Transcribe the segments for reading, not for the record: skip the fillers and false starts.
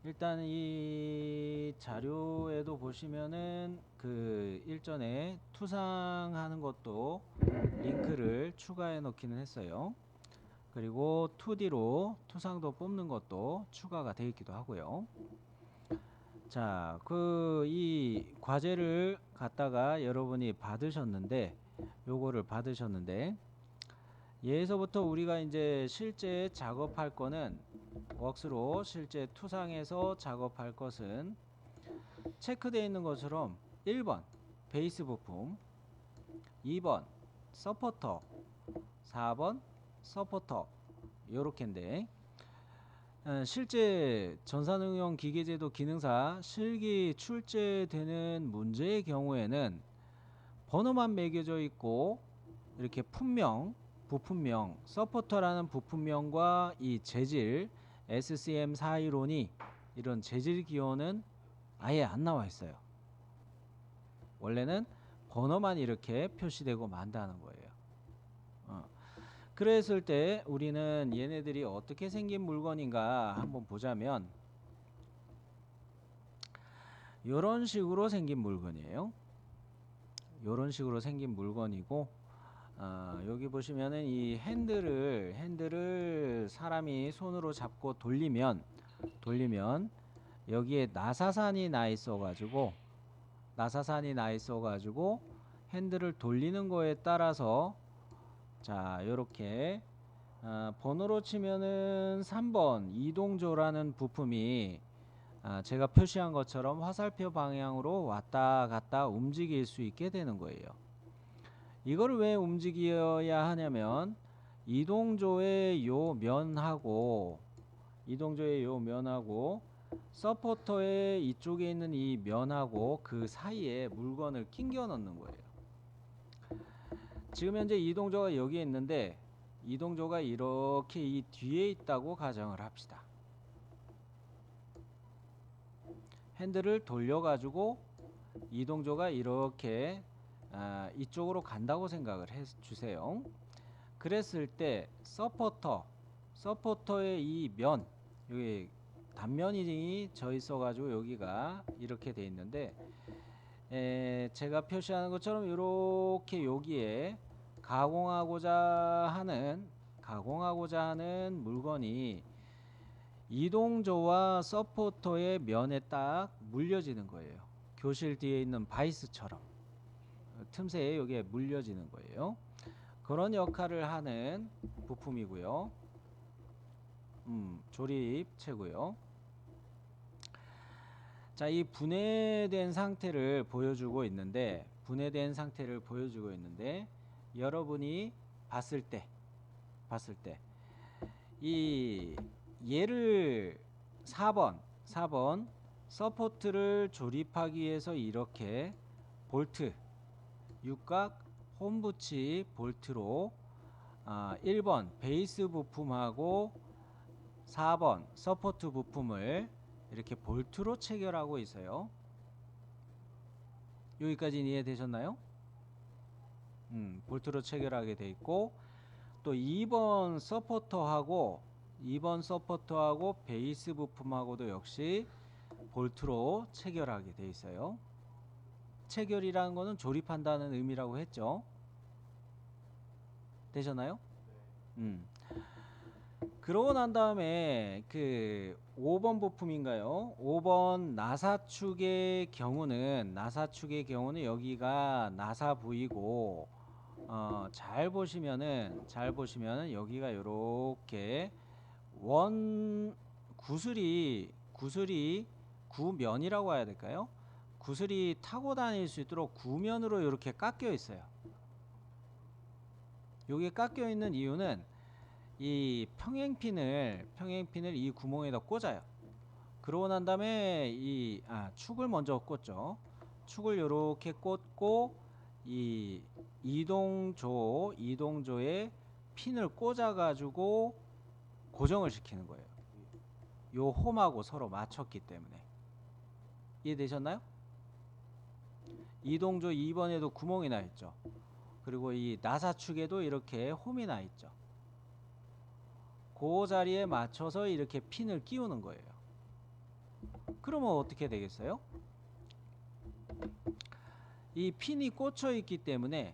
일단 이 자료에도 보시면은 그 일전에 투상하는 것도 링크를 추가해 놓기는 했어요. 그리고 2D로 투상도 뽑는 것도 추가가 되어 있기도 하고요. 자, 이 과제를 갖다가 여러분이 요거를 받으셨는데, 얘에서부터 우리가 이제 실제 작업할 거는, 웍스로 실제 투상해서 작업할 것은 체크되어 있는 것처럼 1번 베이스 부품, 2번 서포터, 4번 서포터, 요렇게인데, 실제 전산응용 기계제도 기능사 실기 출제되는 문제의 경우에는 번호만 매겨져 있고 이렇게 품명, 부품명, 서포터라는 부품명과 이 재질 SCM415이 이런 재질 기호는 아예 안 나와 있어요. 원래는 번호만 이렇게 표시되고 만다는 거예요. 그랬을 때 우리는 얘네들이 어떻게 생긴 물건인가 한번 보자면, 요런 식으로 생긴 물건이에요. 요런 식으로 생긴 물건이고, 여기 보시면은 이 핸들을 사람이 손으로 잡고 돌리면 여기에 나사산이 나 있어 가지고 핸들을 돌리는 거에 따라서, 자, 요렇게 번호로 치면은 3번 이동조라는 부품이 제가 표시한 것처럼 화살표 방향으로 왔다 갔다 움직일 수 있게 되는 거예요. 이걸 왜 움직여야 하냐면, 이동조의 요 면하고 서포터의 이쪽에 있는 이 면하고 그 사이에 물건을 끼워 넣는 거예요. 지금 현재 이동조가 여기에 있는데, 이동조가 이렇게 이 뒤에 있다고 가정을 합시다. 핸들을 돌려가지고 이동조가 이렇게 이쪽으로 간다고 생각을 해 주세요. 그랬을 때 서포터의 이 면, 여기 단면이 져 있어 가지고 여기가 이렇게 돼 있는데, 제가 표시하는 것처럼 이렇게 여기에 가공하고자 하는 물건이 이동조와 서포터의 면에 딱 물려지는 거예요. 교실 뒤에 있는 바이스처럼 틈새에 여기에 물려지는 거예요. 그런 역할을 하는 부품이고요. 조립체고요. 자, 이 분해된 상태를 보여주고 있는데, 여러분이 봤을 때 이 얘를 4번 서포트를 조립하기 위해서 이렇게 볼트, 육각 홈부치 볼트로 1번 베이스 부품하고 4번 서포트 부품을 이렇게 볼트로 체결하고 있어요. 여기까지 이해되셨나요? 볼트로 체결하게 돼 있고, 또 2번 서포터하고 베이스 부품하고도 역시 볼트로 체결하게 돼 있어요. 체결이라는 거는 조립한다는 의미라고 했죠. 되셨나요? 그러고 난 다음에 그 5번 부품인가요? 5번 나사 축의 경우는 여기가 나사 부위고, 잘 보시면은 여기가 요렇게 구면이라고 해야 될까요? 구슬이 타고 다닐 수 있도록 구면으로 이렇게 깎여 있어요. 여기 깎여 있는 이유는 이 평행핀을 이 구멍에다 꽂아요. 그러고 난 다음에 축을 먼저 꽂죠. 축을 이렇게 꽂고 이 이동조에 핀을 꽂아 가지고 고정을 시키는 거예요. 요 홈하고 서로 맞췄기 때문에. 이해되셨나요? 이동조 2번에도 구멍이 나 있죠. 그리고 이 나사축에도 이렇게 홈이 나 있죠. 그 자리에 맞춰서 이렇게 핀을 끼우는 거예요. 그러면 어떻게 되겠어요? 이 핀이 꽂혀 있기 때문에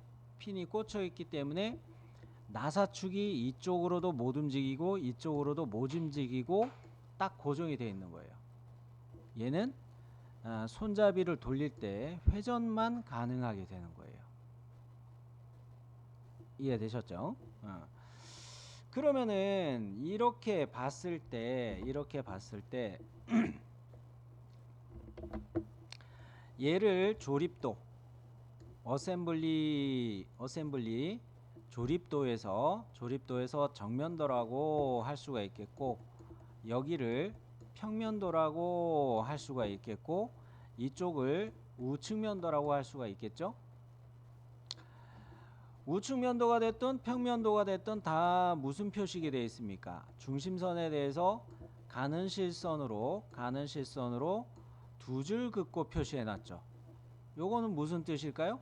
나사축이 이쪽으로도 못 움직이고 이쪽으로도 못 움직이고 딱 고정이 되어 있는 거예요. 얘는 손잡이를 돌릴 때 회전만 가능하게 되는 거예요. 이해되셨죠? 그러면은 이렇게 봤을 때 얘를 조립도 어셈블리 조립도에서 정면도라고 할 수가 있겠고, 여기를 평면도라고 할 수가 있겠고, 이쪽을 우측면도라고 할 수가 있겠죠. 우측면도가 됐든 평면도가 됐든 다 무슨 표식이 되어 있습니까? 중심선에 대해서 가는 실선으로 두 줄 긋고 표시해 놨죠. 요거는 무슨 뜻일까요?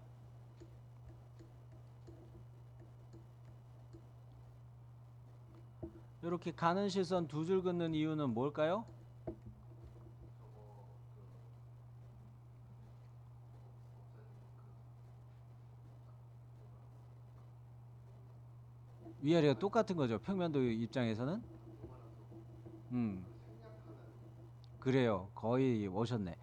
이렇게 가는 실선 두 줄 긋는 이유는 뭘까요? 위아래가 똑같은 거죠. 평면도 입장에서는. 그래요. 거의 오셨네.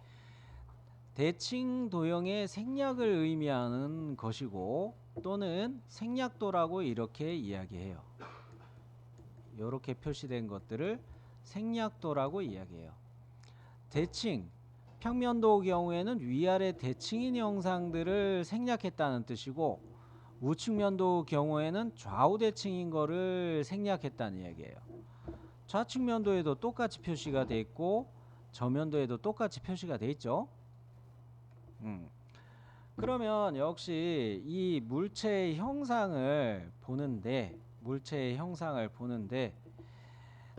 대칭 도형의 생략을 의미하는 것이고, 또는 생략도라고 이렇게 이야기해요. 이렇게 표시된 것들을 생략도라고 이야기해요. 대칭, 평면도 경우에는 위아래 대칭인 형상들을 생략했다는 뜻이고, 우측면도 경우에는 좌우 대칭인 거를 생략했다는 이야기예요. 좌측면도에도 똑같이 표시가 돼 있고 저면도에도 똑같이 표시가 돼 있죠. 그러면 역시 이 물체의 형상을 보는데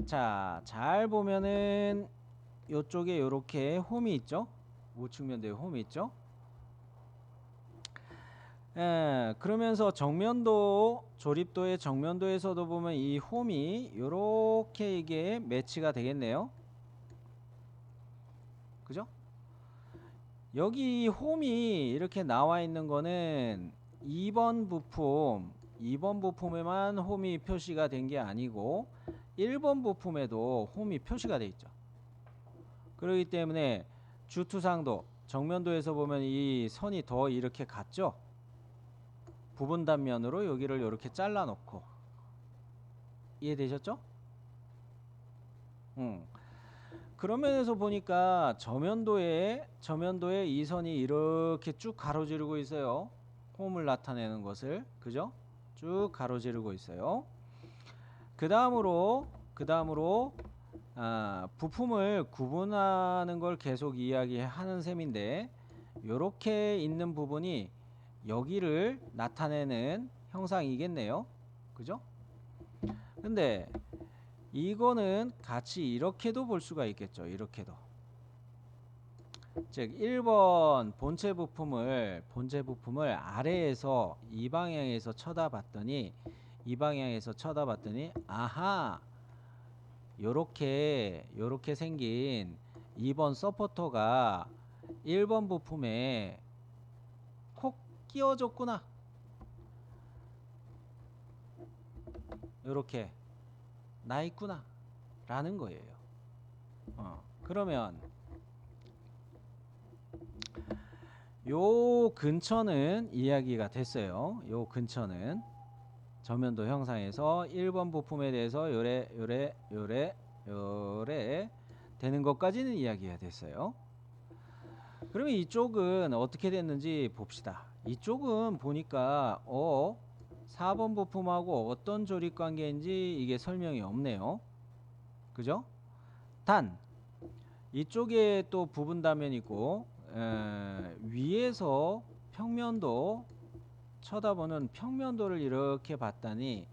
자, 잘 보면은 요쪽에 요렇게 홈이 있죠. 우측면도에 홈이 있죠. 그러면서 정면도 조립도의 정면도에서도 보면 이 홈이 요렇게 이게 매치가 되겠네요. 그죠? 여기 홈이 이렇게 나와 있는 거는 2번 부품에만 홈이 표시가 된 게 아니고 1번 부품에도 홈이 표시가 돼 있죠. 그렇기 때문에 주투상도 정면도에서 보면 이 선이 더 이렇게 갔죠. 부분 단면으로 여기를 이렇게 잘라 놓고. 이해되셨죠? 그런 면에서 보니까 저면도에 이 선이 이렇게 쭉 가로지르고 있어요. 홈을 나타내는 것을. 그죠? 쭉 가로지르고 있어요. 그 다음으로 부품을 구분하는 걸 계속 이야기하는 셈인데, 요렇게 있는 부분이 여기를 나타내는 형상이겠네요. 그죠? 근데 이거는 같이 이렇게도 볼 수가 있겠죠. 이렇게도. 즉 1번 본체 부품을 아래에서 이 방향에서 쳐다봤더니 아하, 요렇게 생긴 2번 서포터가 1번 부품에 콕 끼워졌구나. 요렇게 나 있구나 라는 거예요. 그러면 요 근처는 이야기가 됐어요. 요 근처는 저면도 형상에서 1번 부품에 대해서 요래 되는 것까지는 이야기가 됐어요. 그러면 이쪽은 어떻게 됐는지 봅시다. 이쪽은 보니까 4번 부품하고 어떤 조립 관계인지 이게 설명이 없네요. 그죠? 단 이쪽에 또 부분 단면이 있고 위에서 평면도 쳐다보는 평면도를 이렇게 봤더니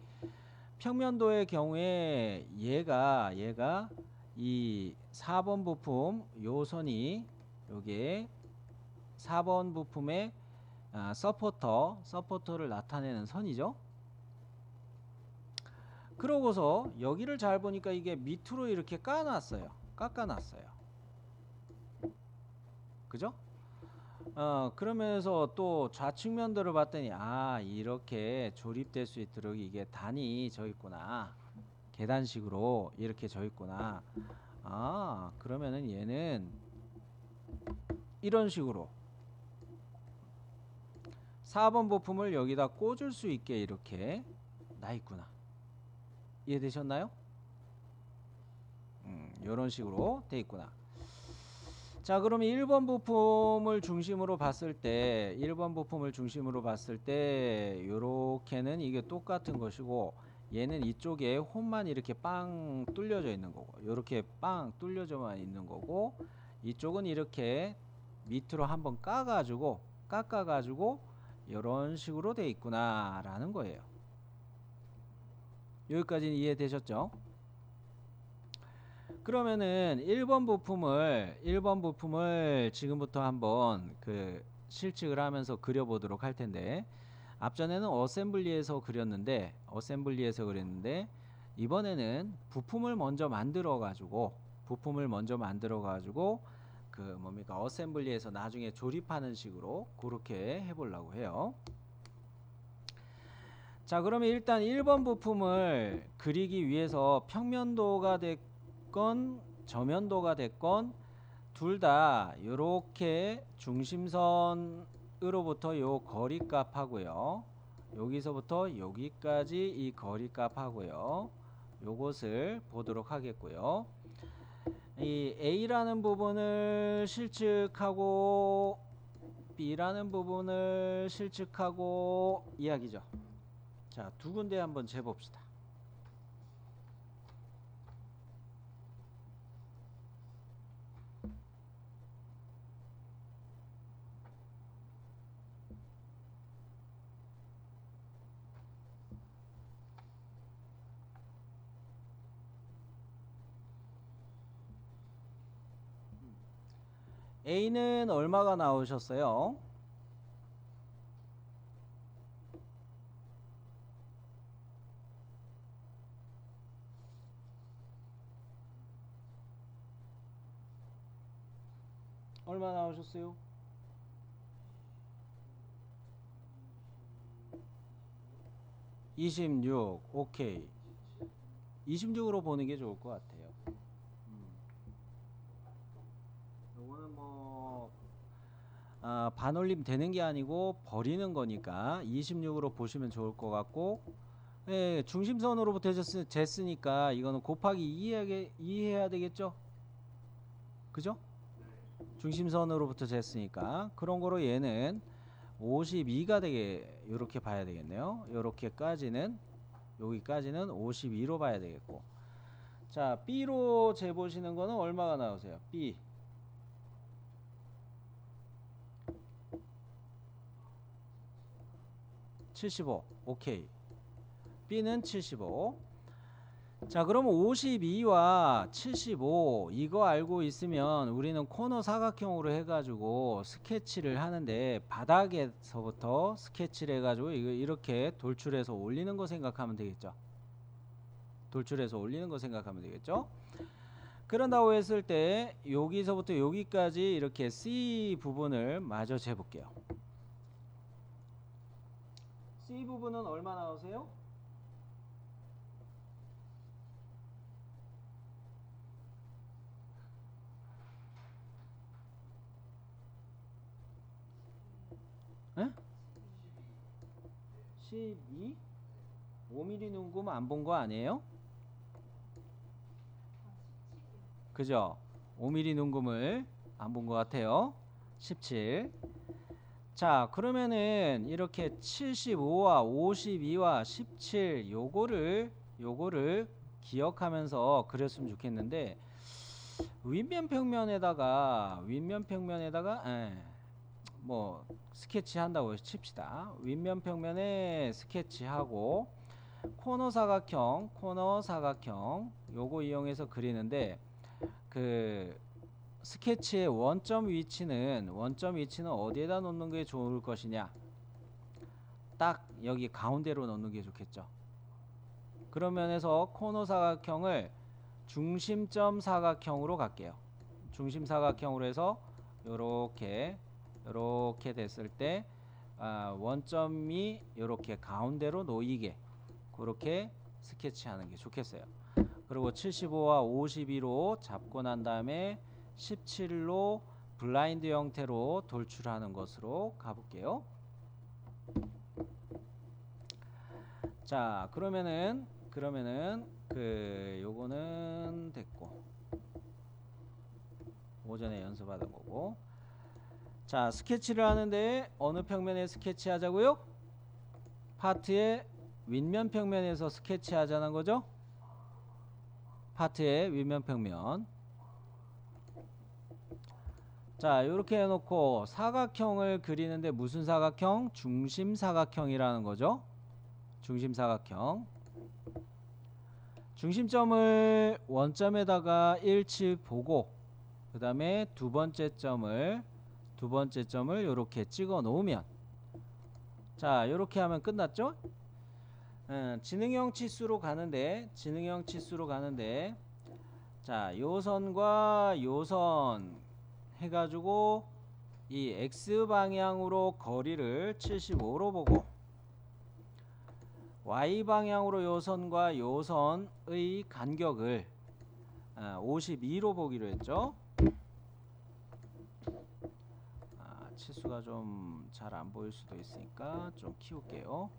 평면도의 경우에 얘가 이 4번 부품 요 선이 요게 4번 부품의 서포터를 나타내는 선이죠. 그러고서 여기를 잘 보니까 이게 밑으로 이렇게 깎아놨어요. 그죠? 그러면서 또 좌측면도를 봤더니 이렇게 조립될 수 있도록 이게 단이 져 있구나. 계단식으로 이렇게 져 있구나. 그러면은 얘는 이런 식으로 4번 부품을 여기다 꽂을 수 있게 이렇게 나 있구나. 이해되셨나요? 이런 식으로 돼 있구나. 자, 그러면 1번 부품을 중심으로 봤을 때 1번 부품을 중심으로 봤을 때 요렇게는 이게 똑같은 것이고, 얘는 이쪽에 홈만 이렇게 빵 뚫려져 있는 거고, 요렇게 빵 뚫려져만 있는 거고, 이쪽은 이렇게 밑으로 한번 깎아가지고 이런 식으로 돼 있구나 라는 거예요. 여기까지는 이해되셨죠? 그러면은 1번 부품을 지금부터 한번 실측을 하면서 그려보도록 할 텐데, 앞전에는 어셈블리에서 그렸는데 이번에는 부품을 먼저 만들어 가지고 어셈블리에서 나중에 조립하는 식으로 그렇게 해보려고 해요. 자, 그러면 일단 1번 부품을 그리기 위해서 평면도가 됐건 저면도가 됐건 둘 다 이렇게 중심선으로부터 요 거리값 하고요, 여기서부터 여기까지 이 거리값 하고요, 요것을 보도록 하겠고요. 이 A라는 부분을 실측하고 B라는 부분을 실측하고 이야기죠. 자, 두 군데 한번 재봅시다. A는 얼마가 나오셨어요? 얼마 나오셨어요? 26. 오케이. 26으로 보는 게 좋을 것 같아요. 요거는 뭐 반올림 되는 게 아니고 버리는 거니까 26으로 보시면 좋을 것 같고, 예, 중심선으로부터 쟀으니까 이거는 곱하기 2해야 되겠죠? 그죠? 중심선으로부터 쟀으니까 그런 거로 얘는 52가 되게 요렇게 봐야 되겠네요. 요렇게까지는, 여기까지는 52로 봐야 되겠고, 자, B로 재보시는 거는 얼마가 나오세요? B 75. 오케이. B는 75. 자, 그러면 52와 75 이거 알고 있으면 우리는 코너 사각형으로 해가지고 스케치를 하는데, 바닥에서부터 스케치를 해가지고 이거 이렇게 돌출해서 올리는 거 생각하면 되겠죠. 돌출해서 올리는 거 생각하면 되겠죠. 그런다고 했을 때 여기서부터 여기까지 이렇게 C 부분을 마저 재볼게요. C 부분은 얼마 나오세요? 에? 12? 5mm 눈금 안 본 거 아니에요? 그죠? 5mm 눈금을 안 본 것 같아요. 17. 자, 그러면은 이렇게 75와 52와 17 요거를 기억하면서 그렸으면 좋겠는데, 윗면 평면에다가 뭐 스케치 한다고 칩시다. 윗면 평면에 스케치하고 코너 사각형 요거 이용해서 그리는데, 스케치의 원점 위치는 어디에다 놓는 게 좋을 것이냐? 딱 여기 가운데로 놓는 게 좋겠죠. 그런 면에서 코너 사각형을 중심점 사각형으로 갈게요. 중심 사각형으로 해서 요렇게 됐을 때 원점이 요렇게 가운데로 놓이게 그렇게 스케치하는 게 좋겠어요. 그리고 75와 52로 잡고 난 다음에 17로 블라인드 형태로 돌출하는 것으로 가볼게요. 자, 그러면은 요거는 됐고 오전에 연습하던 거고. 자, 스케치를 하는데 어느 평면에 스케치 하자고요? 파트의 윗면 평면에서 스케치 하자는 거죠? 파트의 윗면 평면. 자, 이렇게 해놓고 사각형을 그리는데 무슨 사각형? 중심 사각형이라는 거죠. 중심 사각형. 중심점을 원점에다가 일치 보고 그 다음에 두 번째 점을 이렇게 찍어 놓으면, 자, 이렇게 하면 끝났죠. 지능형 치수로 가는데 자, 요선과 요선 해가지고 이 X 방향으로 거리를 75로 보고 Y 방향으로 요선과 요선의 간격을 52로 보기로 했죠. 치수가 좀 잘 안 보일 수도 있으니까 좀 키울게요.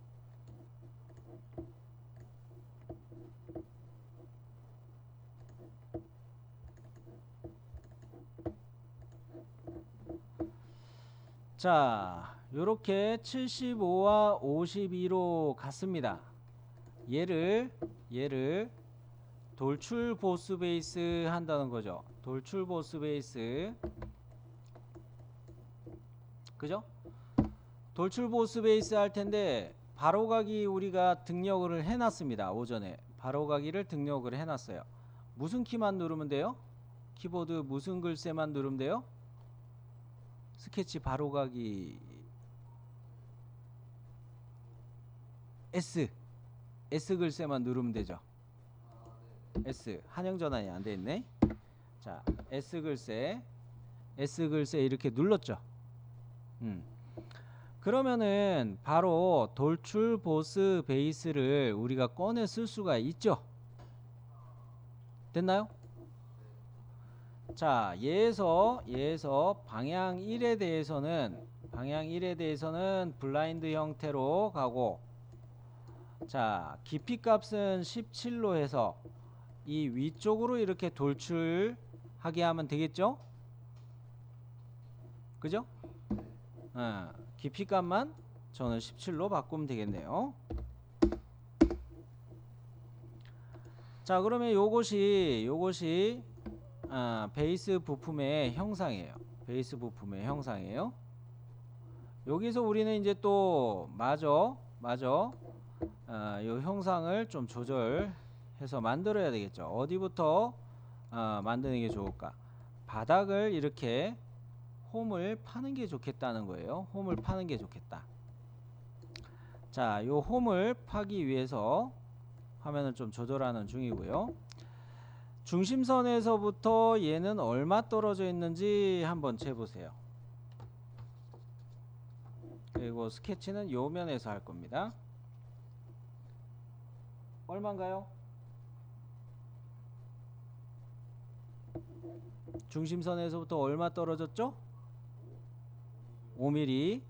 자, 요렇게 75와 52로 갔습니다. 얘를 돌출 보스 베이스 한다는 거죠. 돌출 보스 베이스. 그죠? 돌출 보스 베이스 할 텐데 바로가기 우리가 등록을 해놨습니다. 오전에 바로가기를 등록을 해놨어요. 무슨 키만 누르면 돼요? 키보드 무슨 글씨만 누르면 돼요? 스케치 바로가기 S 글씨만 누르면 되죠. S 한영 전환이 안 돼 있네. 자, S 글씨 이렇게 눌렀죠. 그러면은 바로 돌출 보스 베이스를 우리가 꺼내 쓸 수가 있죠. 됐나요? 자, 얘에서 방향 1에 대해서는 블라인드 형태로 가고, 자, 깊이 값은 17로 해서 이 위쪽으로 이렇게 돌출하게 하면 되겠죠? 그죠? 깊이 값만 저는 17로 바꾸면 되겠네요. 자, 그러면 요것이 베이스 부품의 형상이에요. 여기서 우리는 이제 또 요 형상을 좀 조절해서 만들어야 되겠죠. 어디부터 만드는 게 좋을까? 바닥을 이렇게 홈을 파는 게 좋겠다는 거예요. 홈을 파는 게 좋겠다. 자, 요 홈을 파기 위해서 화면을 좀 조절하는 중이고요. 중심선에서부터 얘는 얼마 떨어져 있는지 한번 재보세요. 그리고 스케치는 요 면에서 할 겁니다. 얼마인가요? 중심선에서부터 얼마 떨어졌죠? 5mm.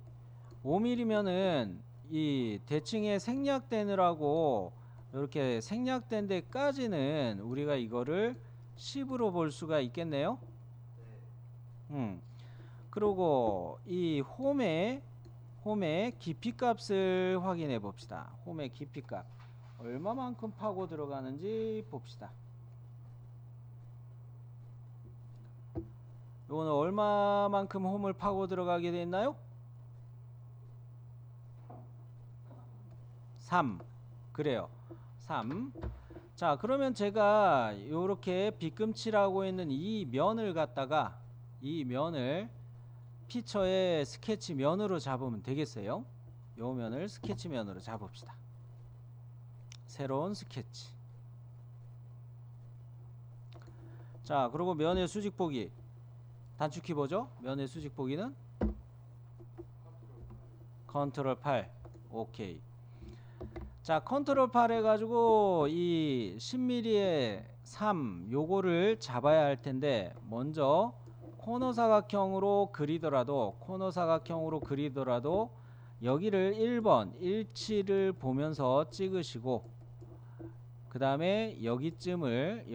5mm면은 이 대칭에 생략되느라고 이렇게 생략된 데까지는 우리가 이거를 10으로 볼 수가 있겠네요. 그리고 이 홈의 깊이 값을 확인해 봅시다. 홈의 깊이 값 얼마만큼 파고 들어가는지 봅시다. 이거는 얼마만큼 홈을 파고 들어가게 돼 있나요? 3. 그래요. 3. 자, 그러면 제가 요렇게 빗금치라고 있는 이 면을 갖다가 이 면을 피처의 스케치 면으로 잡으면 되겠어요. 요 면을 스케치 면으로 잡읍시다. 새로운 스케치. 자, 그리고 면의 수직 보기. 단축키 뭐죠? 면의 수직 보기는 컨트롤 8. 오케이. 자, 컨트롤 8 해가지고 이 10mm의 3 요거를 잡아야 할 텐데, 먼저 코너 사각형으로 그리더라도 여기를 1번 일치를 보면서 찍으시고, 그 다음에 여기쯤을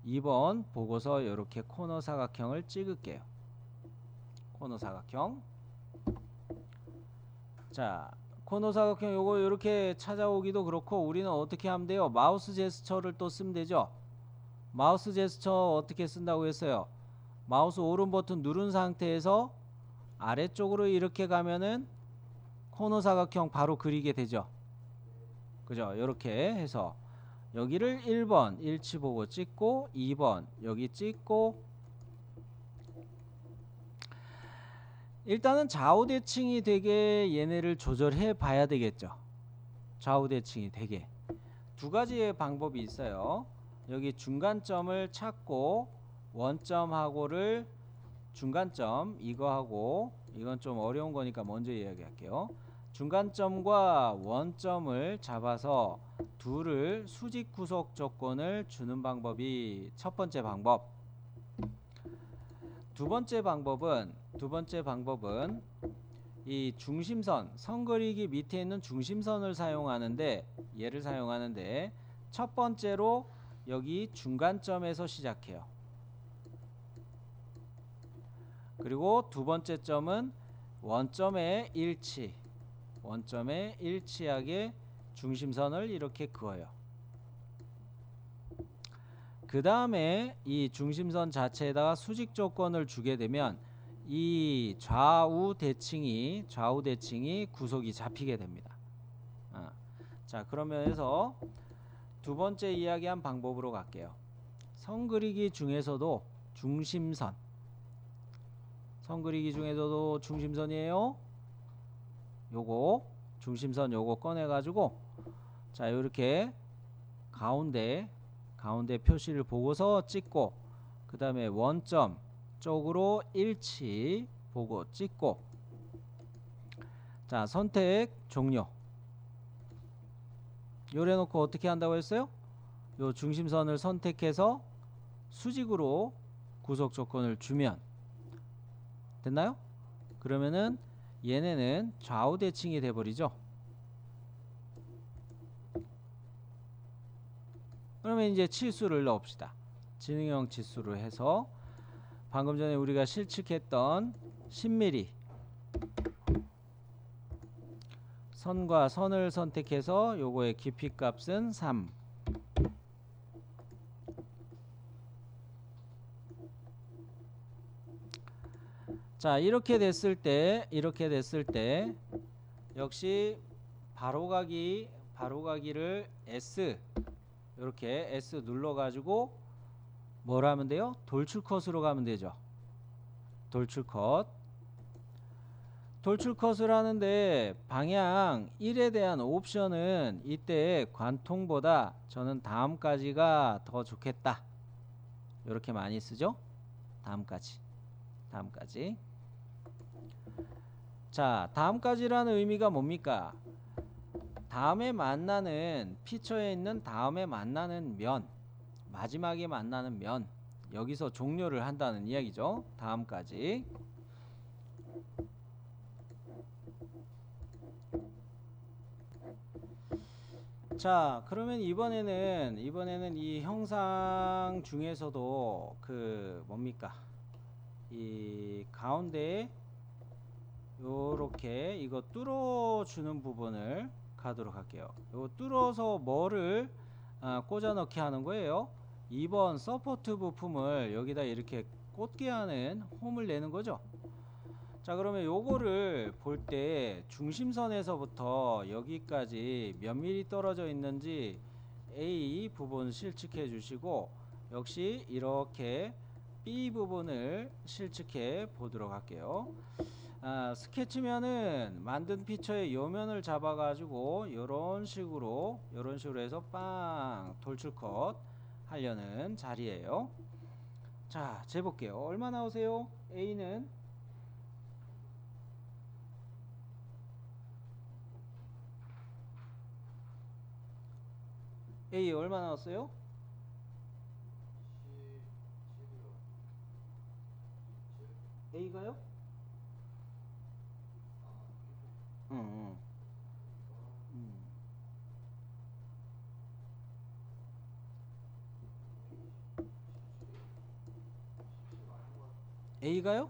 2번 보고서 이렇게 코너 사각형을 찍을게요. 코너 사각형. 자, 코너 사각형 요거 이렇게 찾아오기도 그렇고, 우리는 어떻게 하면 돼요? 마우스 제스처를 또 쓰면 되죠. 마우스 제스처 어떻게 쓴다고 했어요? 마우스 오른 버튼 누른 상태에서 아래쪽으로 이렇게 가면은 코너 사각형 바로 그리게 되죠. 그죠? 이렇게 해서 여기를 1번 일치 보고 찍고, 2번 여기 찍고, 일단은 좌우 대칭이 되게 얘네를 조절해 봐야 되겠죠. 좌우 대칭이 되게 두 가지의 방법이 있어요. 여기 중간점을 찾고, 원점하고를 중간점 이거하고, 이건 좀 어려운 거니까 먼저 이야기할게요. 중간점과 원점을 잡아서 둘을 수직 구속 조건을 주는 방법이 첫 번째 방법. 두 번째 방법은 이 중심선, 선 그리기 밑에 있는 중심선을 얘를 사용하는데 첫 번째로 여기 중간점에서 시작해요. 그리고 두 번째 점은 원점에 일치하게 중심선을 이렇게 그어요. 그 다음에 이 중심선 자체에다가 수직 조건을 주게 되면 이 좌우 대칭이 구속이 잡히게 됩니다. 자, 그러면서 두 번째 이야기한 방법으로 갈게요. 선 그리기 중에서도 중심선이에요. 요거 중심선 요거 꺼내가지고, 자, 요렇게 가운데 표시를 보고서 찍고, 그 다음에 원점 쪽으로 일치 보고 찍고, 자, 선택 종료. 요래 놓고 어떻게 한다고 했어요? 요 중심선을 선택해서 수직으로 구속 조건을 주면 됐나요? 그러면은 얘네는 좌우 대칭이 돼 버리죠. 그러면 이제 치수를 넣읍시다. 지능형 치수를 해서 방금 전에 우리가 실측했던 10mm 선과 선을 선택해서 요거의 깊이 값은 3. 자, 이렇게 됐을 때 역시 바로가기를 S, 이렇게 S 눌러 가지고 뭘 하면 돼요? 돌출컷으로 가면 되죠. 돌출컷을 하는데 방향 1에 대한 옵션은 이때 관통보다 저는 다음까지가 더 좋겠다, 이렇게 많이 쓰죠. 다음까지. 자, 다음까지라는 의미가 뭡니까? 다음에 만나는 피처에 있는 다음에 만나는 면, 마지막에 만나는 면, 여기서 종료를 한다는 이야기죠. 다음까지. 자, 그러면 이번에는 이 형상 중에서도 그 뭡니까? 이 가운데에 요렇게 이거 뚫어주는 부분을 가도록 할게요. 요 뚫어서 뭐를 꽂아 넣게 하는 거예요. 2번 서포트 부품을 여기다 이렇게 꽂게 하는 홈을 내는 거죠. 자, 그러면 요거를 볼 때 중심선에서부터 여기까지 몇 미리 떨어져 있는지 A 부분 실측해 주시고, 역시 이렇게 B 부분을 실측해 보도록 할게요. 스케치면은 만든 피처의 요면을 잡아 가지고 요런 식으로 해서 빵 돌출컷 하려는 자리예요. 자, 재볼게요. 얼마 나오세요? A는 A 얼마 나왔어요? A가요? 응, 응. A가요?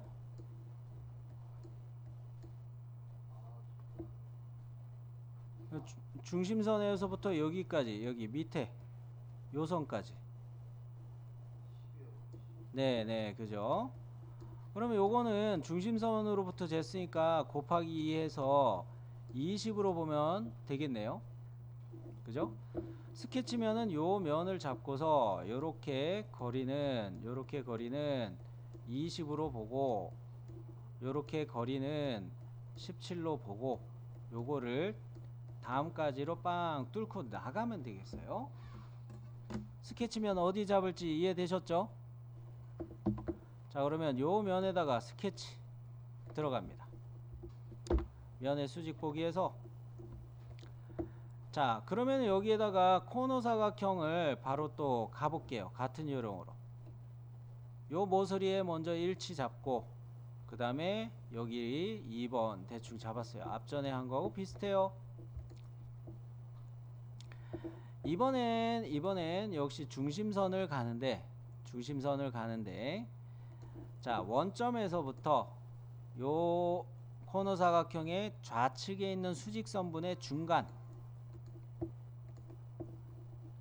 중심선에서부터 여기까지, 여기 밑에 요 선까지. 네, 네, 그죠? 그러면 요거는 중심선으로부터 쟀으니까 곱하기 2 해서 20으로 보면 되겠네요. 그죠? 스케치면은 요 면을 잡고서 요렇게 거리는 20으로 보고 요렇게 거리는 17로 보고 요거를 다음까지로 빵 뚫고 나가면 되겠어요. 스케치면 어디 잡을지 이해되셨죠? 자, 그러면 요 면에다가 스케치 들어갑니다. 면의 수직 보기에서 자, 그러면 여기에다가 코너 사각형을 바로 또 가볼게요. 같은 요령으로 요 모서리에 먼저 일치 잡고 그 다음에 여기 2번 대충 잡았어요. 앞전에 한 거하고 비슷해요. 이번엔 역시 중심선을 가는데 자, 원점에서부터 요 코너 사각형의 좌측에 있는 수직선분의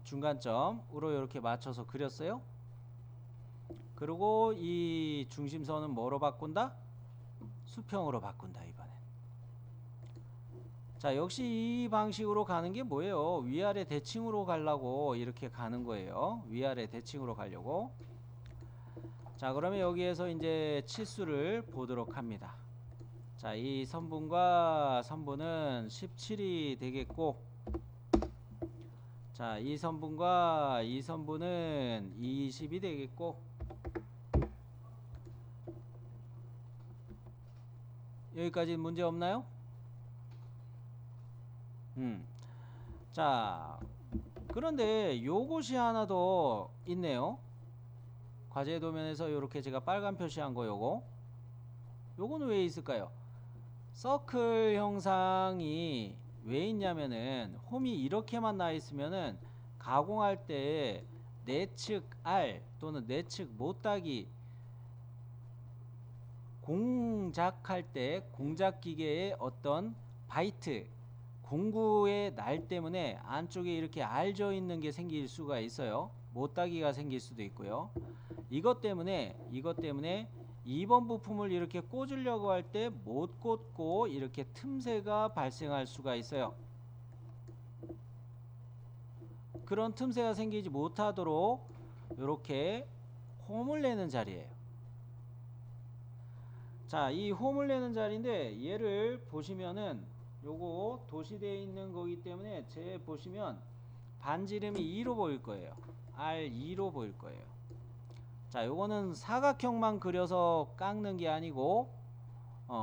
중간점으로 이렇게 맞춰서 그렸어요. 그리고 이 중심선은 뭐로 바꾼다? 수평으로 바꾼다. 이번엔 자, 역시 이 방식으로 가는 게 뭐예요? 위아래 대칭으로 가려고 이렇게 가는 거예요. 위아래 대칭으로 가려고. 자, 그러면 여기에서 이제 치수를 보도록 합니다. 자, 이 선분과 선분은 17이 되겠고, 자, 이 선분과 이 선분은 20이 되겠고, 여기까지 문제 없나요? 자, 그런데 요것이 하나 더 있네요. 과제 도면에서 이렇게 제가 빨간 표시한 거 요거는 왜 있을까요? 서클 형상이 왜 있냐면은 홈이 이렇게만 나 있으면은 가공할 때 내측 R 또는 내측 못따기 공작할 때 공작 기계의 어떤 바이트 공구의 날 때문에 안쪽에 이렇게 알져 있는 게 생길 수가 있어요. 못따기가 생길 수도 있고요. 이것 때문에 2번 부품을 이렇게 꽂으려고 할 때 못 꽂고 이렇게 틈새가 발생할 수가 있어요. 그런 틈새가 생기지 못하도록 이렇게 홈을 내는 자리예요. 자, 이 홈을 내는 자리인데 얘를 보시면은 요거 도시되어 있는 거기 때문에 제 보시면 반지름이 2로 보일 거예요. R2로 보일 거예요. 자, 요거는 사각형만 그려서 깎는 게 아니고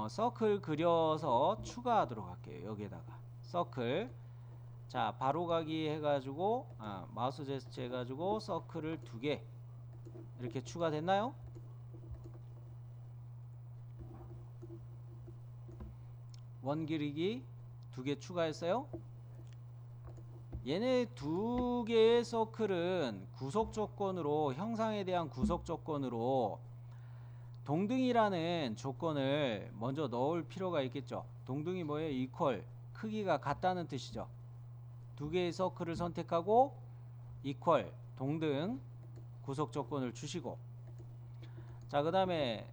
서클 그려서 추가하도록 할게요. 여기에다가 서클. 자, 바로가기 해가지고 마우스 제스처 해가지고 서클을 2개 이렇게 추가됐나요? 원 그리기 2개 추가했어요. 얘네 2개의 서클은 구속 조건으로 형상에 대한 구속 조건으로 동등이라는 조건을 먼저 넣을 필요가 있겠죠. 동등이 뭐예요? 이퀄 크기가 같다는 뜻이죠. 2개의 서클을 선택하고 이퀄 동등 구속 조건을 주시고, 자, 그 다음에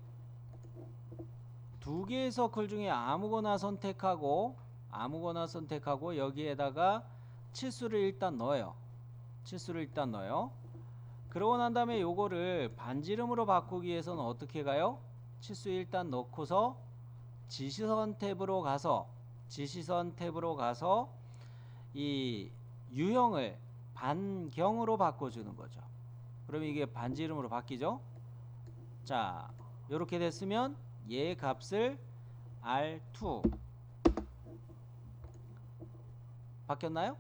2개의 서클 중에 아무거나 선택하고 여기에다가 치수를 일단 넣어요. 그러고 난 다음에 요거를 반지름으로 바꾸기 위해서는 어떻게 가요? 치수 일단 넣고서 지시선 탭으로 가서 이 유형을 반경으로 바꿔주는 거죠. 그러면 이게 반지름으로 바뀌죠. 자, 요렇게 됐으면 얘 값을 R2 바뀌었나요?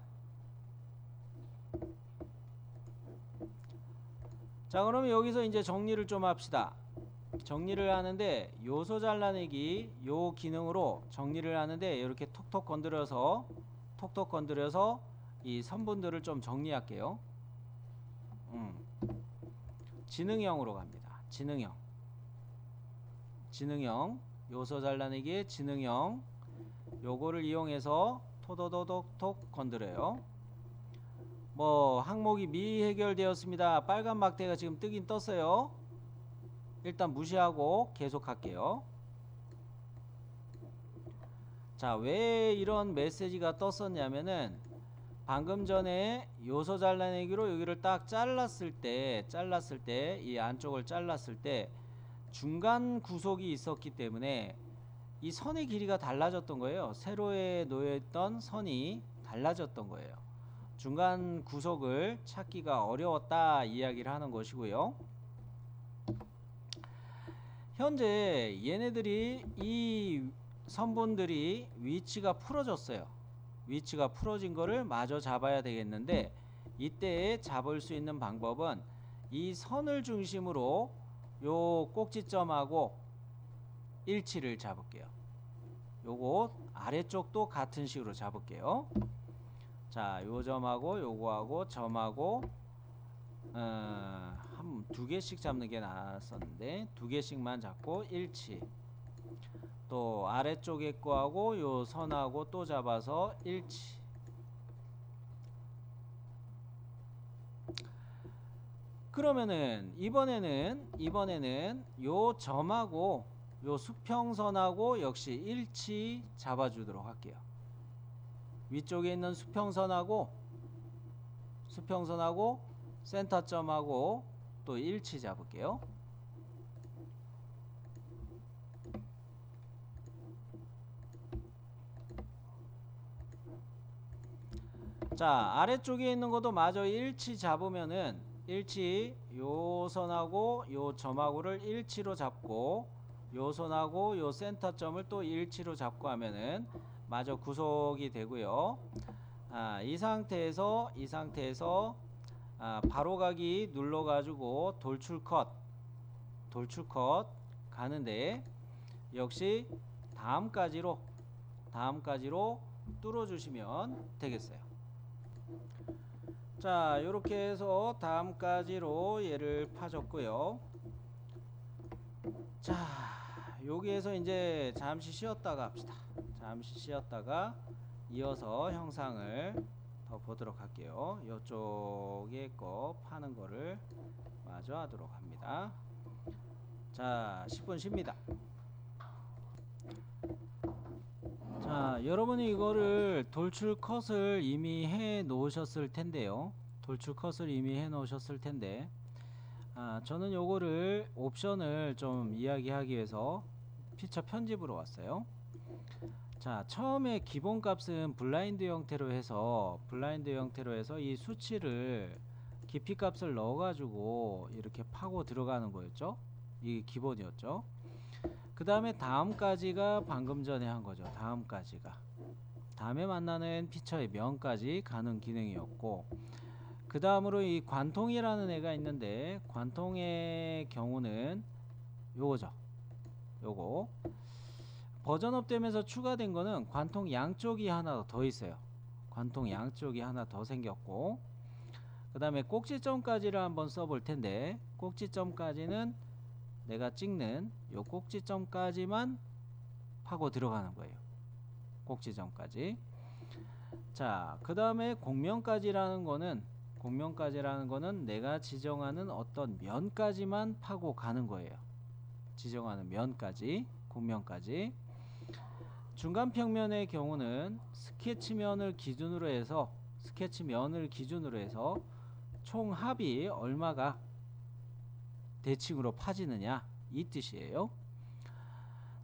자, 그러면 여기서 이제 정리를 좀 합시다. 정리를 하는데 요소 잘라내기 요 기능으로 정리를 하는데 이렇게 톡톡 건드려서 이 선분들을 좀 정리할게요. 지능형으로 갑니다. 지능형 요소 잘라내기의 지능형 요거를 이용해서 토도도독톡 건드려요. 뭐 항목이 미해결되었습니다. 빨간 막대가 지금 뜨긴 떴어요. 일단 무시하고 계속 할게요. 자, 왜 이런 메시지가 떴었냐면은 방금 전에 요소 잘라내기로 여기를 딱 잘랐을 때 이 안쪽을 잘랐을 때 중간 구속이 있었기 때문에 이 선의 길이가 달라졌던 거예요. 세로에 놓여있던 선이 달라졌던 거예요. 중간 구속을 찾기가 어려웠다 이야기를 하는 것이고요. 현재 얘네들이 이 선분들이 위치가 풀어졌어요. 위치가 풀어진 거를 마저 잡아야 되겠는데 이때 잡을 수 있는 방법은 이 선을 중심으로 요 꼭지점하고 일치를 잡을게요. 요거 아래쪽도 같은 식으로 잡을게요. 자, 요 점하고 요거하고 점하고 한 두 개씩 잡는 게 나았었는데 두 개씩만 잡고 일치. 또 아래쪽에 거하고 요 선하고 또 잡아서 일치. 그러면은 이번에는 요 점하고 요 수평선하고 역시 일치 잡아주도록 할게요. 위쪽에 있는 수평선하고 센터점하고 또 일치 잡을게요. 자, 아래쪽에 있는 것도 마저 일치 잡으면은 일치 요 선하고 요 점하고를 일치로 잡고 요 선하고 요 센터점을 또 일치로 잡고 하면은 마저 구속이 되고요. 이 상태에서 바로가기 눌러가지고 돌출컷 가는데 역시 다음까지로 뚫어주시면 되겠어요. 자, 요렇게 해서 다음까지로 얘를 파줬고요. 자, 여기에서 이제 잠시 쉬었다가 합시다. 잠시 쉬었다가 이어서 형상을 더 보도록 할게요. 이쪽에 거 파는 거를 마저 하도록 합니다. 자, 10분 쉽니다. 자, 여러분이 이거를 돌출 컷을 이미 해 놓으셨을 텐데요. 저는 요거를 옵션을 좀 이야기하기 위해서 피처 편집으로 왔어요. 자, 처음에 기본 값은 블라인드 형태로 해서 이 수치를 깊이 값을 넣어 가지고 이렇게 파고 들어가는 거였죠. 이게 기본이었죠. 그 다음에 다음까지가 방금 전에 한 거죠. 다음에 만나는 피처의 명까지 가는 기능이었고, 그 다음으로 이 관통이라는 애가 있는데 관통의 경우는 요거죠. 요거 버전업 되면서 추가된 거는 관통 양쪽이 하나 더 있어요. 관통 양쪽이 하나 더 생겼고, 그 다음에 꼭지점까지를 한번 써볼 텐데, 꼭지점까지는 내가 찍는 요 꼭지점까지만 파고 들어가는 거예요. 꼭지점까지. 자, 그 다음에 곡면까지라는 거는 내가 지정하는 어떤 면까지만 파고 가는 거예요. 지정하는 면까지, 곡면까지. 중간 평면의 경우는 스케치면을 기준으로 해서 총 합이 얼마가 대칭으로 파지느냐 이 뜻이에요.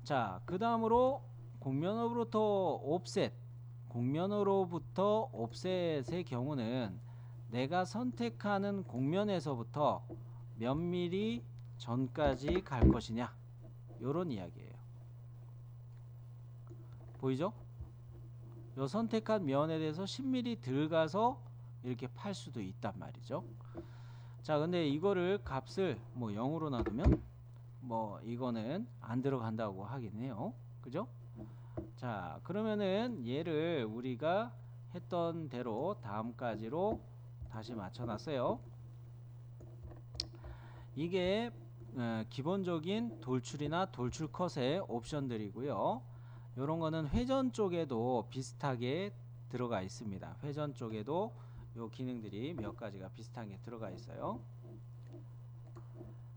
자, 그 다음으로 곡면으로부터 옵셋의 경우는 내가 선택하는 곡면에서부터 몇 미리 전까지 갈 것이냐, 요런 이야기예요. 보이죠? 요 선택한 면에 대해서 10mm 들어가서 이렇게 팔 수도 있단 말이죠. 자, 근데 이거를 값을 뭐 0으로 놔두면 뭐 이거는 안 들어간다고 하긴 해요. 그죠? 자, 그러면은 얘를 우리가 했던 대로 다음까지로 다시 맞춰놨어요. 이게 기본적인 돌출이나 돌출 컷의 옵션들이고요. 요런 거는 회전 쪽에도 비슷하게 들어가 있습니다. 회전 쪽에도 요 기능들이 몇 가지가 비슷하게 들어가 있어요.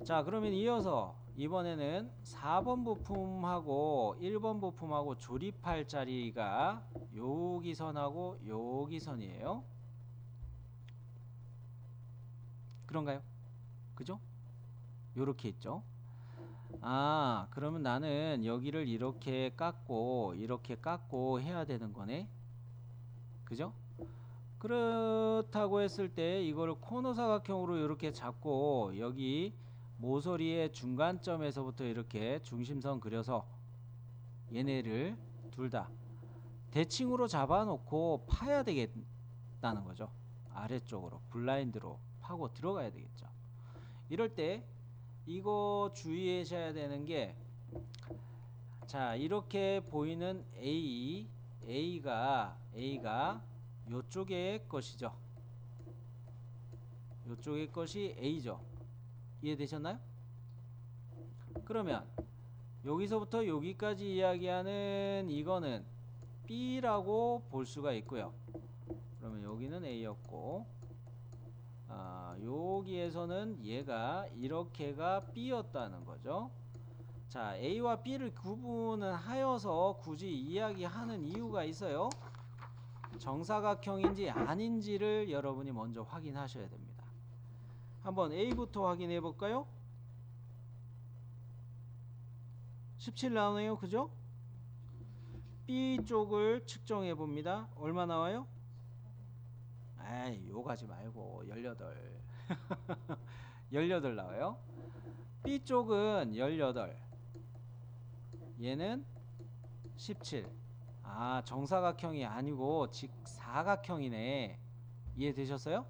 자, 그러면 이어서 이번에는 4번 부품하고 1번 부품하고 조립할 자리가 여기 선하고 여기 선이에요. 그런가요? 그죠? 요렇게 있죠. 아, 그러면 나는 여기를 이렇게 깎고 이렇게 깎고 해야 되는 거네. 그죠? 그렇다고 했을 때 이거를 코너 사각형으로 이렇게 잡고 여기 모서리의 중간점에서부터 이렇게 중심선 그려서 얘네를 둘 다 대칭으로 잡아놓고 파야 되겠다는 거죠. 아래쪽으로 블라인드로 파고 들어가야 되겠죠. 이럴 때 이거 주의하셔야 되는 게, 자, 이렇게 보이는 A가 요쪽의 것이죠. 요쪽의 것이 A죠. 이해되셨나요? 그러면 여기서부터 여기까지 이야기하는 이거는 B라고 볼 수가 있고요. 그러면 여기는 A였고, 여기에서는 얘가 이렇게가 B였다는 거죠. 자, A와 B를 구분을 하여서 굳이 이야기하는 이유가 있어요. 정사각형인지 아닌지를 여러분이 먼저 확인하셔야 됩니다. 한번 A부터 확인해 볼까요? 17 나오네요. 그죠? B 쪽을 측정해 봅니다. 얼마 나와요? 에이, 요가지 말고 18 18 나와요. B 쪽은 18, 얘는 17. 아, 정사각형이 아니고 직사각형이네. 이해되셨어요?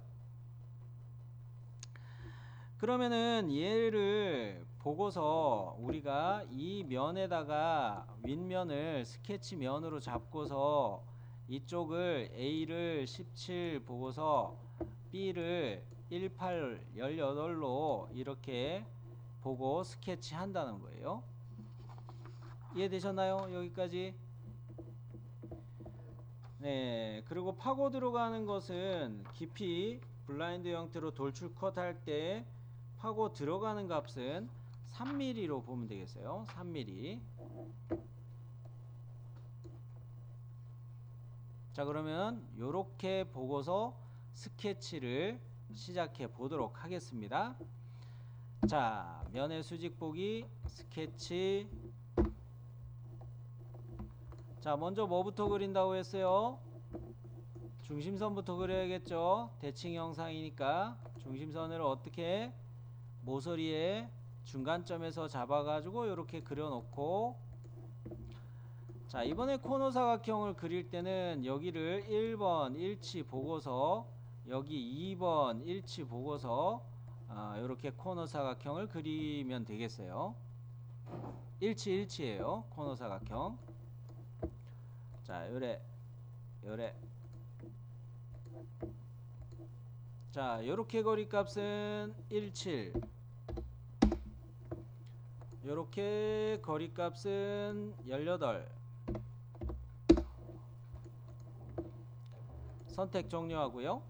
그러면은 얘를 보고서 우리가 이 면에다가 윗면을 스케치 면으로 잡고서 이쪽을 A를 17 보고서 B를 18, 18로 이렇게 보고 스케치 한다는 거예요. 이해되셨나요? 여기까지? 네, 그리고 파고 들어가는 것은 깊이 블라인드 형태로 돌출 컷 할 때 파고 들어가는 값은 3mm로 보면 되겠어요. 3mm. 자, 그러면 요렇게 보고서 스케치를 시작해 보도록 하겠습니다. 자, 면의 수직 보기 스케치. 자, 먼저 뭐부터 그린다고 했어요? 중심선부터 그려야겠죠. 대칭 형상이니까 중심선을 어떻게 모서리의 중간점에서 잡아가지고 이렇게 그려놓고, 자, 이번에 코너 사각형을 그릴 때는 여기를 1번 일치 보고서 여기 2번 일치 보고서 이렇게 코너 사각형을 그리면 되겠어요. 일치예요. 코너 사각형. 자, 요래 자, 요렇게 거리값은 17, 요렇게 거리값은 18. 선택 종료하고요.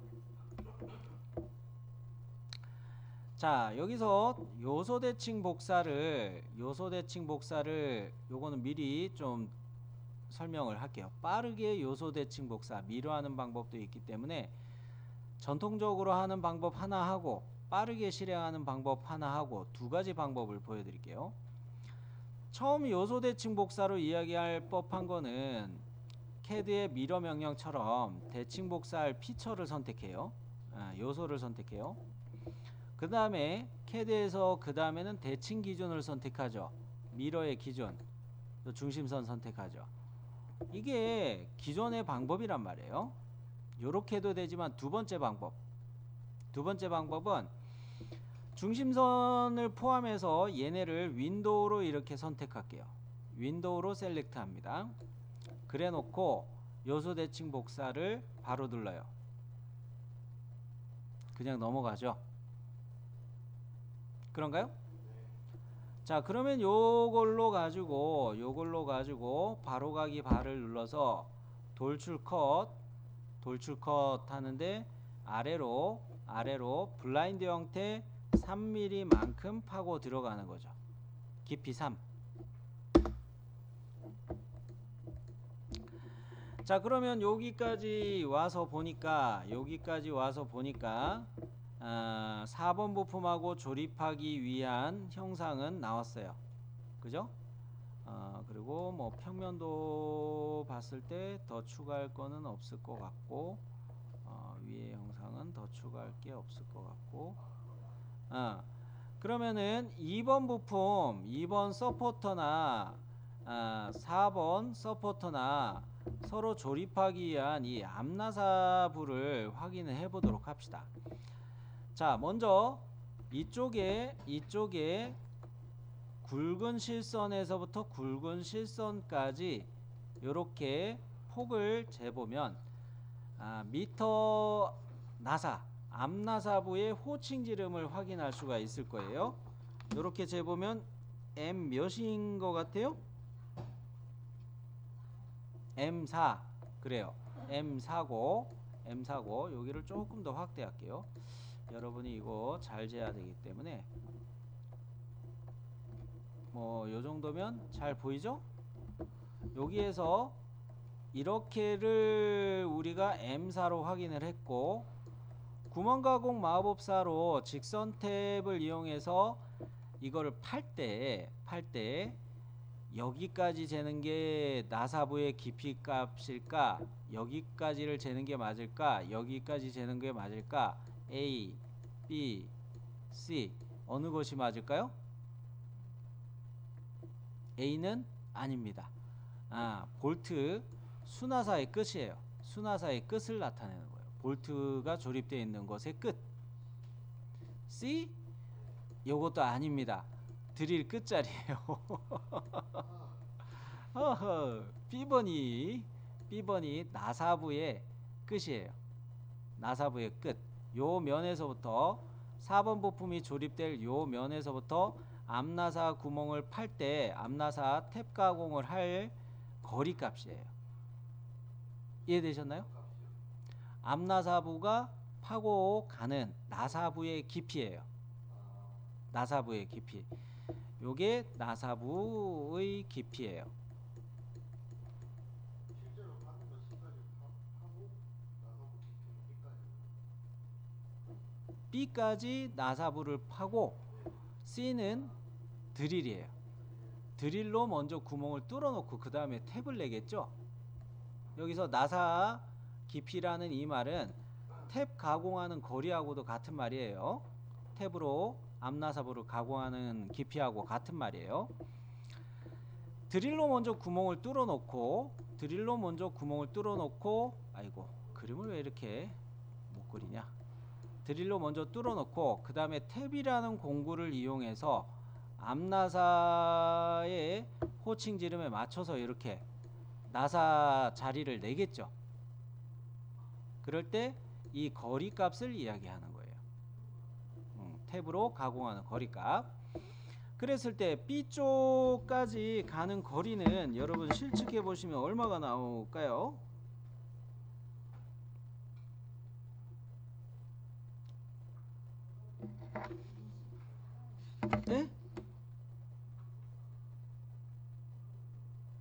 자, 여기서 요소 대칭 복사를 요거는 미리 좀 설명을 할게요. 빠르게 요소 대칭 복사 미루어 하는 방법도 있기 때문에 전통적으로 하는 방법 하나 하고 빠르게 실행하는 방법 하나 하고 두 가지 방법을 보여드릴게요. 처음 요소 대칭 복사로 이야기할 법한 거는 CAD의 미러 명령처럼 대칭 복사할 피처를 선택해요. 요소를 선택해요. 그 다음에 CAD에서 그 다음에는 대칭 기준을 선택하죠. 미러의 기준, 중심선 선택하죠. 이게 기존의 방법이란 말이에요. 요렇게 해도 되지만 두 번째 방법은 중심선을 포함해서 얘네를 윈도우로 이렇게 선택할게요. 윈도우로 셀렉트 합니다. 그래 놓고 요소 대칭 복사를 바로 눌러요. 그냥 넘어가죠. 그런가요? 자, 그러면 요걸로 가지고 바로가기 바를 눌러서 돌출 컷 하는데 아래로 블라인드 형태 3mm만큼 파고 들어가는 거죠. 깊이 3. 자, 그러면 여기까지 와서 보니까 4번 부품하고 조립하기 위한 형상은 나왔어요. 그죠? 그리고 뭐 평면도 봤을 때 더 추가할 거는 없을 것 같고, 위에 형상은 더 추가할 게 없을 것 같고, 그러면은 2번 부품, 2번 서포터나 4번 서포터나 서로 조립하기 위한 이 암나사부를 확인을 해 보도록 합시다. 자, 먼저 이쪽에 굵은 실선에서부터 굵은 실선까지 이렇게 폭을 재보면 미터 나사, 암나사부의 호칭 지름을 확인할 수가 있을 거예요. 이렇게 재보면 M 몇인 것 같아요? M4. 그래요. M4고 여기를 조금 더 확대할게요. 여러분이 이거 잘 재야 되기 때문에 뭐 요 정도면 잘 보이죠? 여기에서 이렇게를 우리가 M4로 확인을 했고, 구멍가공 마법사로 직선 탭을 이용해서 이거를 팔 때 여기까지 재는 게 나사부의 깊이 값일까? 여기까지를 재는 게 맞을까? 여기까지 재는 게 맞을까? A, B, C 어느 것이 맞을까요? A는 아닙니다. 볼트 수나사의 끝이에요. 수나사의 끝을 나타내는 거예요. 볼트가 조립되어 있는 것의 끝. C 요것도 아닙니다. 드릴 끝자리예요. B번이 나사부의 끝이에요. 나사부의 끝. 요 면에서부터 4번 부품이 조립될 요 면에서부터 암나사 구멍을 팔 때 암나사 탭 가공을 할 거리 값이에요. 이해되셨나요? 암나사부가 파고 가는 나사부의 깊이에요. 나사부의 깊이. 요게 나사부의 깊이에요. 실제로 파는 건 C까지 파고 나사부 깊이는 B까지 나사부를 파고 C는 드릴이에요. 드릴로 먼저 구멍을 뚫어놓고 그 다음에 탭을 내겠죠. 여기서 나사 깊이라는 이 말은 탭 가공하는 거리하고도 같은 말이에요. 탭으로 암나사부를 가공하는 깊이하고 같은 말이에요. 드릴로 먼저 구멍을 뚫어놓고 아이고 그림을 왜 이렇게 못 그리냐. 드릴로 먼저 뚫어놓고 그 다음에 탭이라는 공구를 이용해서 암나사의 호칭 지름에 맞춰서 이렇게 나사 자리를 내겠죠. 그럴 때 이 거리 값을 이야기하는 거예요. 탭으로 가공하는 거리값. 그랬을 때 B쪽까지 가는 거리는 여러분 실측해 보시면 얼마가 나올까요? 네?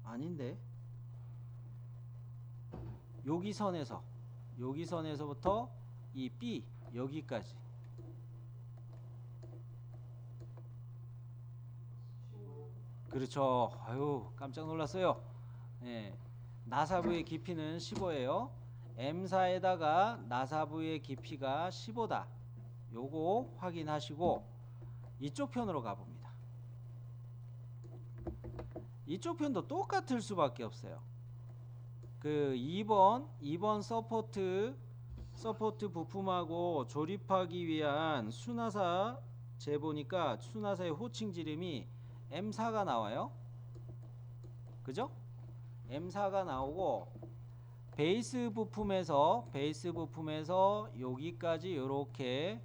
아닌데. 여기선에서부터 이 B 여기까지 그렇죠. 아유 깜짝 놀랐어요. 예, 나사부의 깊이는 15예요. M4에다가 나사부의 깊이가 15다. 요거 확인하시고 이쪽 편으로 가봅니다. 이쪽 편도 똑같을 수밖에 없어요. 그 2번 서포트 부품하고 조립하기 위한 순화사 재보니까 순화사의 호칭 지름이 M4가 나와요. 그죠? M4가 나오고 베이스 부품에서 여기까지 요렇게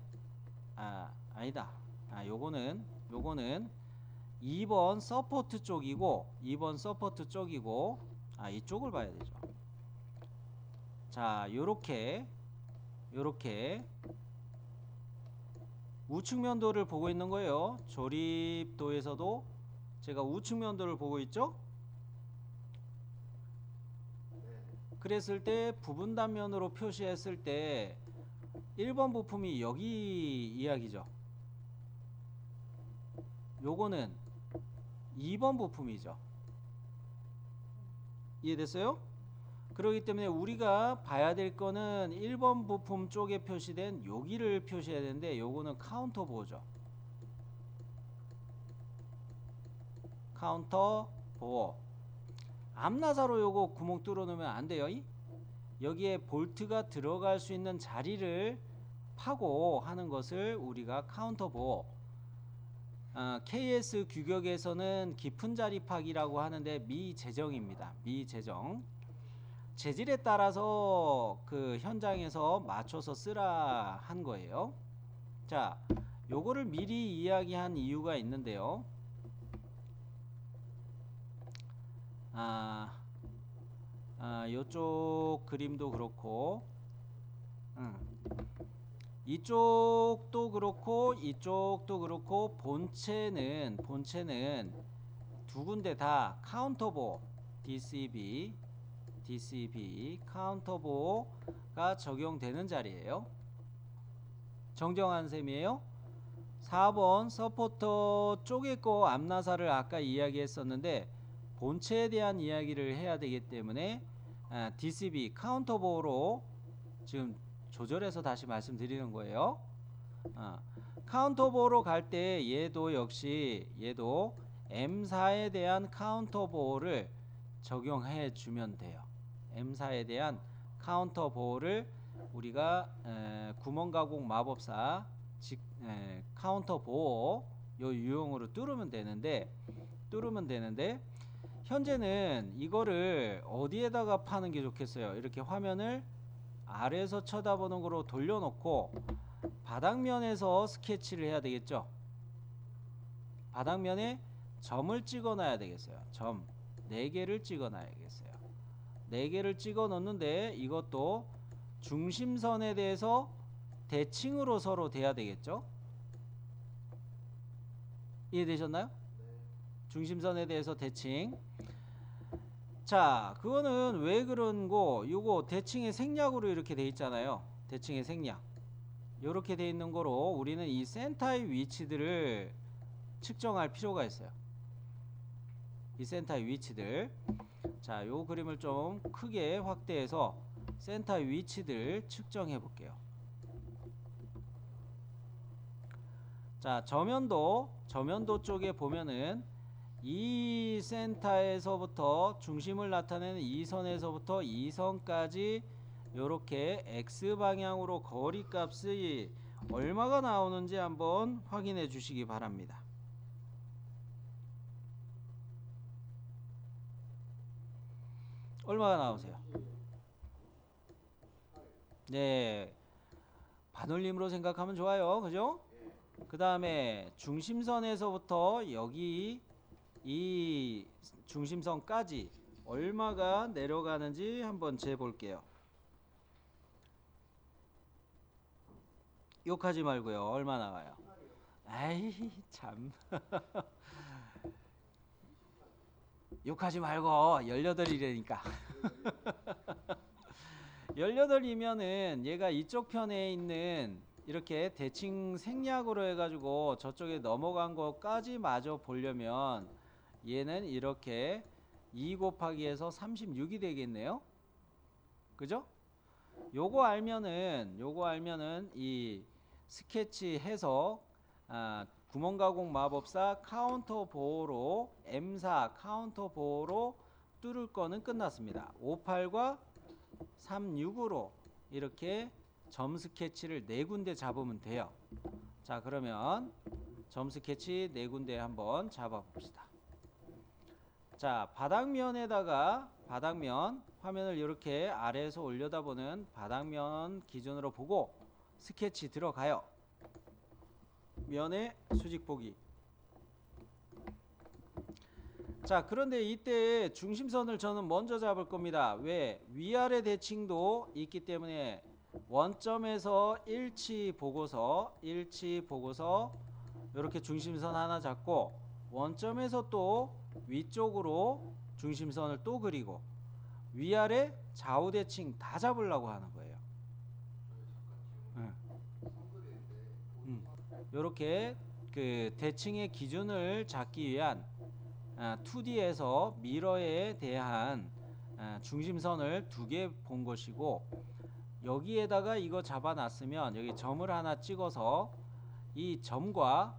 아니다. 요거는 2번 서포트 쪽이고 이쪽을 봐야 되죠. 자, 요렇게 우측면도를 보고 있는 거예요. 조립도에서도 제가 우측면도를 보고 있죠. 그랬을 때 부분 단면으로 표시했을 때 1번 부품이 여기 이야기죠. 요거는 2번 부품이죠. 이해됐어요? 그렇기 때문에 우리가 봐야 될 거는 1번 부품 쪽에 표시된 여기를 표시해야 되는데 요거는 카운터 보호죠. 카운터 보호. 암나사로 요거 구멍 뚫어 놓으면 안 돼요. 여기에 볼트가 들어갈 수 있는 자리를 파고 하는 것을 우리가 카운터 보호. KS 규격에서는 깊은 자리 파기라고 하는데 미재정입니다. 미재정. 재질에 따라서 그 현장에서 맞춰서 쓰라 한 거예요. 자, 요거를 미리 이야기한 이유가 있는데요. 요쪽 그림도 그렇고 이쪽도 그렇고 본체는 두 군데 다 카운터보 DCB 카운터보가 적용되는 자리예요. 정정한 셈이에요. 4번 서포터 쪽에 거 암나사를 아까 이야기했었는데 본체에 대한 이야기를 해야 되기 때문에 DCB 카운터보로 지금 조절해서 다시 말씀드리는 거예요. 카운터보로 갈 때 얘도 M4에 대한 카운터보를 적용해 주면 돼요. M4에 대한 카운터보를 우리가 구멍 가공 마법사 카운터보 요 유형으로 뚫으면 되는데 현재는 이거를 어디에다가 파는 게 좋겠어요? 이렇게 화면을 아래에서 쳐다보는 거로 돌려놓고 바닥면에서 스케치를 해야 되겠죠. 바닥면에 점을 찍어 놔야 되겠어요. 점 4개를 찍어 놔야겠어요. 4개를 찍어 놓는데 이것도 중심선에 대해서 대칭으로 서로 돼야 되겠죠. 이해되셨나요? 중심선에 대해서 대칭. 자, 그거는 왜 그런 거? 요거 대칭의 생략으로 이렇게 돼 있잖아요. 대칭의 생략. 요렇게 돼 있는 거로 우리는 이 센터의 위치들을 측정할 필요가 있어요. 이 센터의 위치들. 자, 요 그림을 좀 크게 확대해서 센터의 위치들 측정해 볼게요. 자, 저면도 쪽에 보면은 이 센터에서부터 중심을 나타내는 이 선에서부터 이 선까지 요렇게 X 방향으로 거리 값이 얼마가 나오는지 한번 확인해 주시기 바랍니다. 얼마가 나오세요? 네, 반올림으로 생각하면 좋아요. 그죠? 그 다음에 중심선에서부터 여기 이 중심선까지 얼마가 내려가는지 한번 재볼게요. 욕하지 말고요. 얼마 나와요? 아이 참. 욕하지 말고 18이라니까. 18이면은 얘가 이쪽 편에 있는 이렇게 대칭 생략으로 해가지고 저쪽에 넘어간 것까지 마저 보려면 얘는 이렇게 2 곱하기 해서 36이 되겠네요. 그죠? 요거 알면은 이 스케치 해서 구멍가공 마법사 카운터 보호로 M4 카운터 보호로 뚫을 거는 끝났습니다. 58과 36으로 이렇게 점 스케치를 4군데 잡으면 돼요. 자, 그러면 점 스케치 4군데 한번 잡아 봅시다. 자, 바닥면에다가 바닥면 화면을 이렇게 아래에서 올려다보는 바닥면 기준으로 보고 스케치 들어가요. 면의 수직 보기. 자, 그런데 이때 중심선을 저는 먼저 잡을 겁니다. 왜? 위아래 대칭도 있기 때문에 원점에서 일치 보고서 이렇게 중심선 하나 잡고 원점에서 또 위쪽으로 중심선을 또 그리고 위아래 좌우 대칭 다 잡으려고 하는 거예요. 이렇게 그 대칭의 기준을 잡기 위한 2D에서 미러에 대한 중심선을 2개 본 것이고, 여기에다가 이거 잡아놨으면 여기 점을 하나 찍어서 이 점과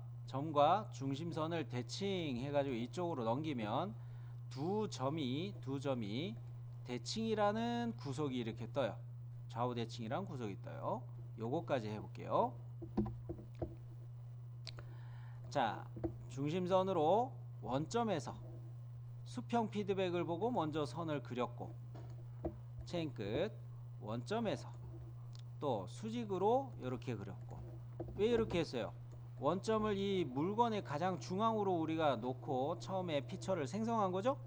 중심선을 대칭해 가지고 이쪽으로 넘기면 두 점이 대칭이라는 구석이 이렇게 떠요. 좌우 대칭이란 구석이 떠요. 요거까지 해볼게요. 자, 중심선으로 원점에서 수평 피드백을 보고 먼저 선을 그렸고, 체인 끝 원점에서 또 수직으로 이렇게 그렸고. 왜 이렇게 했어요? 원점을 이 물건의 가장 중앙으로 우리가 놓고 처음에 피처를 생성한 거죠?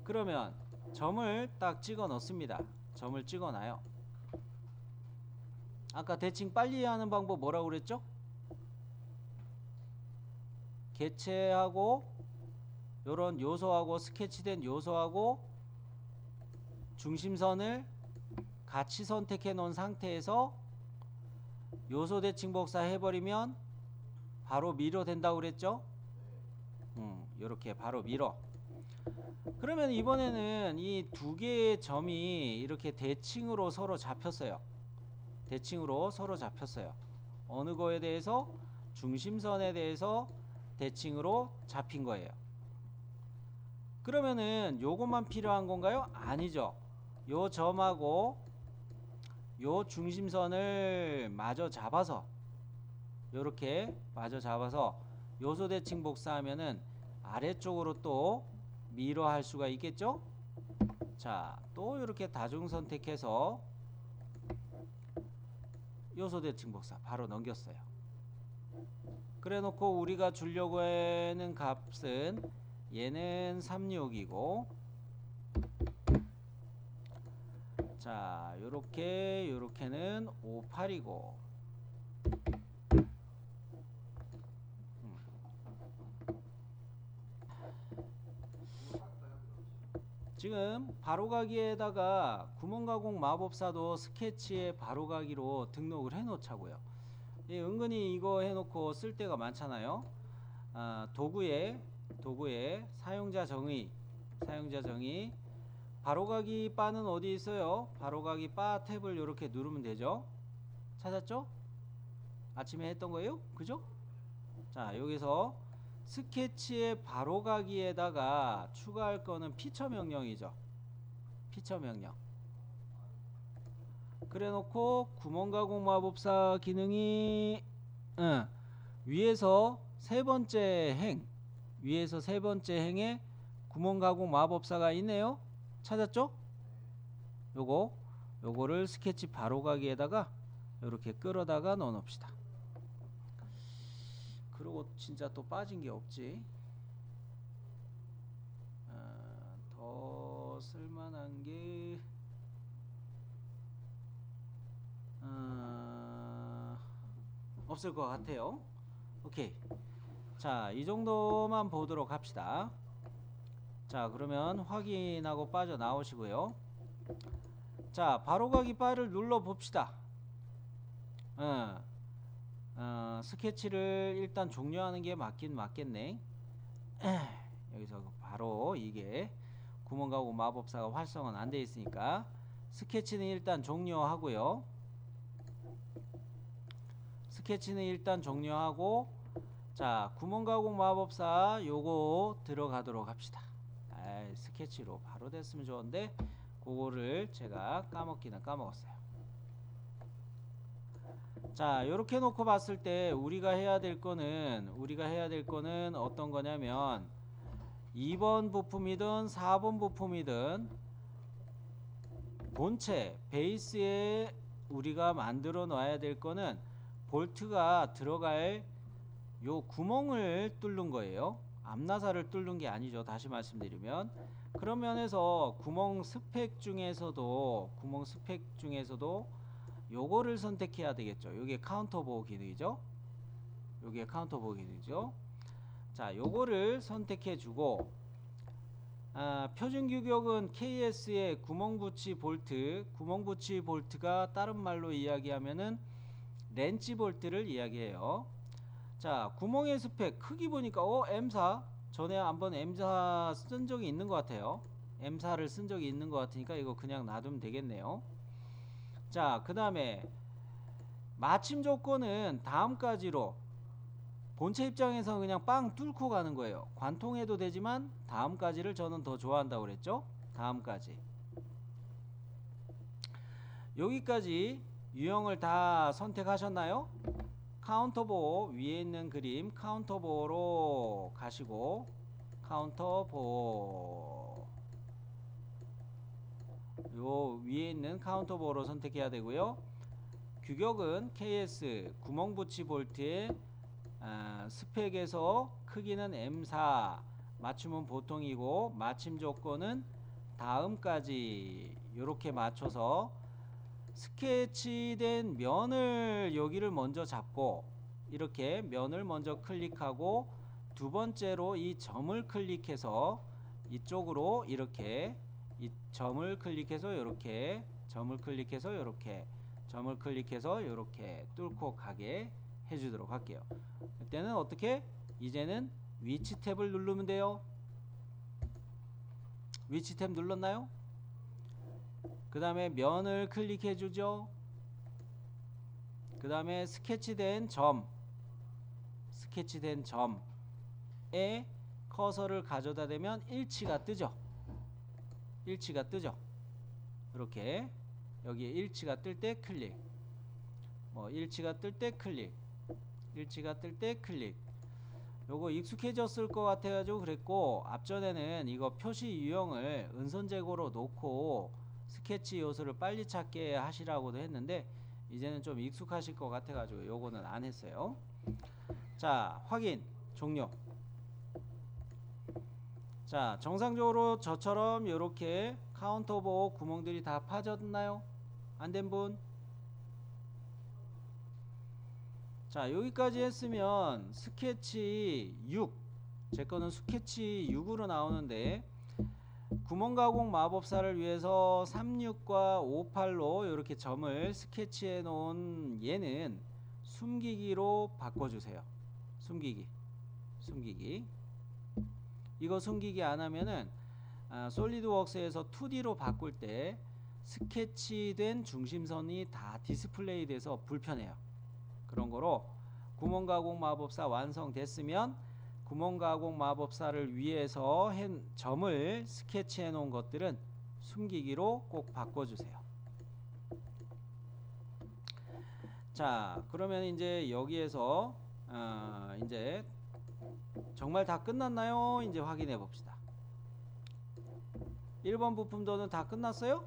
그러면 점을 딱 찍어 넣습니다. 점을 찍어 놔요. 아까 대칭 빨리 하는 방법 뭐라고 그랬죠? 개체하고 요런 요소하고 스케치된 요소하고 중심선을 같이 선택해 놓은 상태에서 요소 대칭 복사 해버리면 바로 미러 된다고 그랬죠? 요렇게 바로 미러. 그러면 이번에는 이 2개의 점이 이렇게 대칭으로 서로 잡혔어요. 어느 거에 대해서? 중심선에 대해서 대칭으로 잡힌 거예요. 그러면은 요것만 필요한 건가요? 아니죠. 요 점하고 요 중심선을 마저 잡아서 요렇게 마저 잡아서 요소 대칭 복사하면은 아래쪽으로 또 미러 할 수가 있겠죠? 자, 또 이렇게 다중 선택해서 요소 대칭 복사 바로 넘겼어요. 그래 놓고 우리가 주려고 하는 값은 얘는 36이고, 자, 요렇게는 58이고, 지금 바로가기에다가 구멍가공 마법사도 스케치에 바로가기로 등록을 해 놓자고요. 은근히 이거 해 놓고 쓸 때가 많잖아요. 도구에 사용자 정의 바로가기 바는 어디 있어요? 바로가기 바 탭을 이렇게 누르면 되죠. 찾았죠? 아침에 했던 거예요? 그죠? 자, 여기서 스케치의 바로가기에다가 추가할 거는 피처 명령이죠. 피처 명령. 그래 놓고 구멍가공 마법사 기능이 위에서 세 번째 행에 구멍가공 마법사가 있네요. 찾았죠? 요거를 스케치 바로가기에다가 이렇게 끌어다가 넣어 놓읍시다. 그리고 진짜 또 빠진 게 없지. 더 쓸만한 게 없을 것 같아요. 오케이. 자, 이 정도만 보도록 합시다. 자, 그러면 확인하고 빠져나오시고요. 자, 바로가기 바를 눌러 봅시다. 스케치를 일단 종료하는 게 맞긴 맞겠네. 여기서 바로 이게 구멍가공 마법사가 활성화는 안 돼 있으니까 스케치는 일단 종료하고요. 스케치는 일단 종료하고, 자, 구멍가공 마법사 요거 들어가도록 합시다. 스케치로 바로 됐으면 좋은데 그거를 제가 까먹기는 까먹었어요. 자, 요렇게 놓고 봤을 때 우리가 해야 될 거는 어떤 거냐면 2번 부품이든 4번 부품이든 본체 베이스에 우리가 만들어 놔야 될 거는 볼트가 들어갈 요 구멍을 뚫는 거예요. 앞나사를 뚫는 게 아니죠. 다시 말씀드리면, 그런 면에서 구멍 스펙 중에서도 요거를 선택해야 되겠죠. 요게 카운터 보호 기능이죠. 자, 요거를 선택해 주고, 표준 규격은 KS의 구멍 붙이 볼트가 다른 말로 이야기하면은 렌치 볼트를 이야기해요. 자, 구멍의 스펙 크기 보니까 M4 전에 한번 M4 쓴 적이 있는 것 같아요. M4를 쓴 적이 있는 것 같으니까 이거 그냥 놔두면 되겠네요. 자, 그 다음에 마침 조건은 다음까지로, 본체 입장에서 그냥 빵 뚫고 가는 거예요. 관통해도 되지만 다음까지를 저는 더 좋아한다고 그랬죠. 다음까지. 여기까지 유형을 다 선택하셨나요? 카운터보호 위에 있는 그림 카운터보호로 가시고, 카운터보호 요 위에 있는 카운터보호로 선택해야 되고요. 규격은 KS 구멍 붙이 볼트의 스펙에서 크기는 M4, 맞춤은 보통이고 마침 조건은 다음까지 요렇게 맞춰서 스케치된 면을 여기를 먼저 잡고, 이렇게 면을 먼저 클릭하고 두 번째로 이 점을 클릭해서 이쪽으로 이렇게, 이 점을 클릭해서 요렇게, 점을 클릭해서 요렇게, 점을 클릭해서 요렇게 뚫고 가게 해주도록 할게요. 이때는 어떻게? 이제는 위치 탭을 누르면 돼요. 위치 탭 눌렀나요? 그 다음에 면을 클릭해 주죠. 그 다음에 스케치된 점에 커서를 가져다 대면 일치가 뜨죠. 이렇게 여기에 일치가 뜰 때 클릭, 일치가 뜰 때 클릭. 요거 익숙해졌을 것 같아가지고 그랬고, 앞전에는 이거 표시 유형을 은선제고로 놓고 스케치 요소를 빨리 찾게 하시라고도 했는데, 이제는 좀 익숙하실 것 같아가지고 요거는 안 했어요. 자, 확인 종료. 자, 정상적으로 저처럼 요렇게 카운터 보호 구멍들이 다 파졌나요? 안 된 분? 자, 여기까지 했으면 스케치 6, 제 거는 스케치 6으로 나오는데, 구멍 가공 마법사를 위해서 36과 58로 이렇게 점을 스케치해 놓은 얘는 숨기기로 바꿔주세요. 숨기기. 이거 숨기기 안 하면은 솔리드웍스에서 2D로 바꿀 때 스케치된 중심선이 다 디스플레이 돼서 불편해요. 그런 거로 구멍 가공 마법사 완성됐으면 구멍 가공 마법사를 위해서 점을 스케치해 놓은 것들은 숨기기로 꼭 바꿔주세요. 자, 그러면 이제 여기에서 이제 정말 다 끝났나요? 이제 확인해 봅시다. 1번 부품도는 다 끝났어요?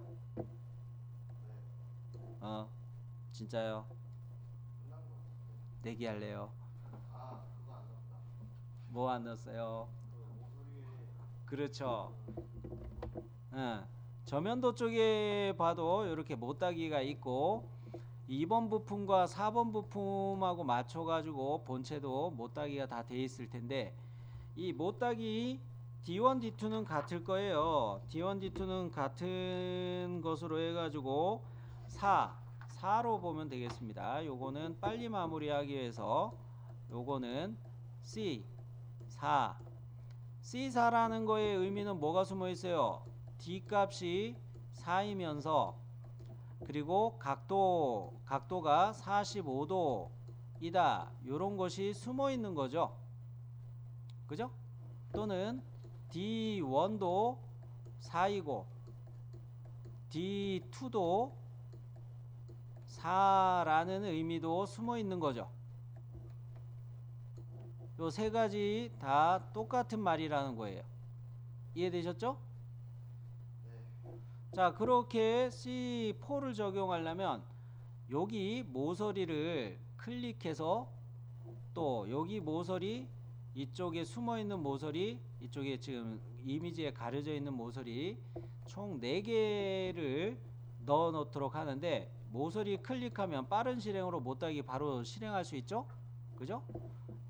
진짜요? 내기할래요? 그거 안 넣었다. 뭐 안 넣었어요? 모서리에 그렇죠. 저면도 쪽에 봐도 이렇게 못따기가 있고, 2번 부품과 4번 부품하고 맞춰가지고 본체도 못따기가 다 돼 있을 텐데, 이 못따기 D1, D2는 같을 거예요. D1, D2는 같은 것으로 해가지고 4로 보면 되겠습니다. 요거는 빨리 마무리하기 위해서 요거는 C4라는 거의 의미는 뭐가 숨어 있어요? D 값이 4이면서, 그리고 각도가 45도 이다 요런 것이 숨어 있는 거죠. 그죠? 또는 D1도 4이고 D2도 4라는 의미도 숨어 있는 거죠. 요 세 가지 다 똑같은 말이라는 거예요. 이해되셨죠? 자, 그렇게 C4를 적용하려면 여기 모서리를 클릭해서 또 여기 모서리 이쪽에 숨어 있는 모서리 이쪽에 지금 이미지에 가려져 있는 모서리 총 4개를 넣어 놓도록 하는데 모서리 클릭하면 빠른 실행으로 못다기 바로 실행할 수 있죠? 그죠?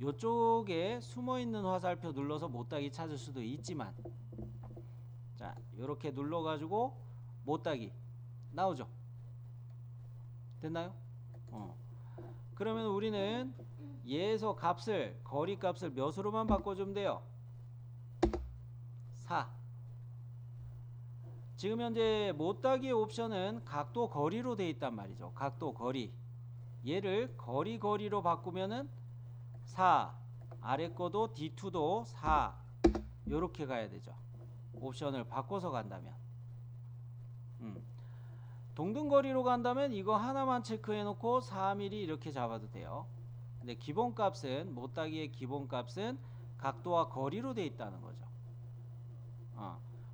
요쪽에 숨어 있는 화살표 눌러서 못다기 찾을 수도 있지만 자, 요렇게 눌러 가지고 못다기 나오죠? 됐나요? 그러면 우리는 얘에서 값을 거리 값을 몇으로만 바꿔주면 돼요? 4. 지금 현재 못다기 옵션은 각도 거리로 되어 있단 말이죠. 각도 거리. 얘를 거리로 바꾸면은 4. 아래 거도 D2도 4. 요렇게 가야 되죠. 옵션을 바꿔서 간다면. 동등거리로 간다면 이거 하나만 체크해 놓고 4mm 이렇게 잡아도 돼요. 근데 기본값은 못다기의 기본값은 각도와 거리로 되어 있다는 거죠.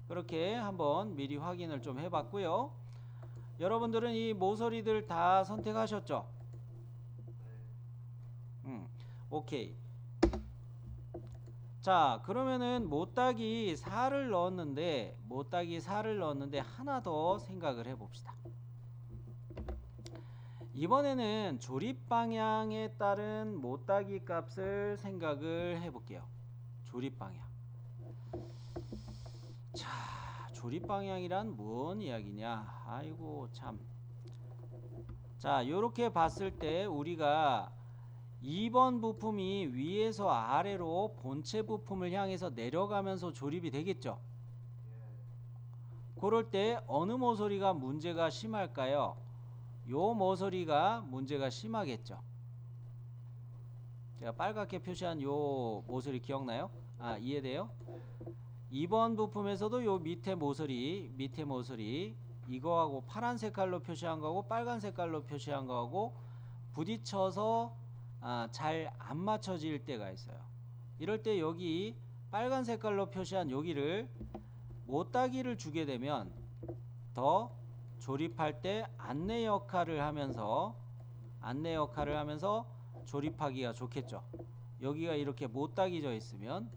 그렇게 한번 미리 확인을 좀 해봤고요. 여러분들은 이 모서리들 다 선택하셨죠? 오케이. 자, 그러면은 못다기 4를 넣었는데 하나 더 생각을 해봅시다. 이번에는 조립 방향에 따른 못다기 값을 생각을 해볼게요. 조립 방향. 자, 조립 방향이란 뭔 이야기냐? 아이고 참. 자, 요렇게 봤을 때 우리가 2번 부품이 위에서 아래로 본체 부품을 향해서 내려가면서 조립이 되겠죠? 그럴 때 어느 모서리가 문제가 심할까요? 요 모서리가 문제가 심하겠죠. 제가 빨갛게 표시한 요 모서리 기억나요? 이해돼요? 2번 부품에서도 요 밑에 모서리 이거하고 파란 색깔로 표시한 거하고 빨간 색깔로 표시한 거하고 부딪혀서 잘 안 맞춰질 때가 있어요. 이럴 때 여기 빨간 색깔로 표시한 여기를 못다기를 주게 되면 더 조립할 때 안내 역할을 하면서 조립하기가 좋겠죠. 여기가 이렇게 못다기져 있으면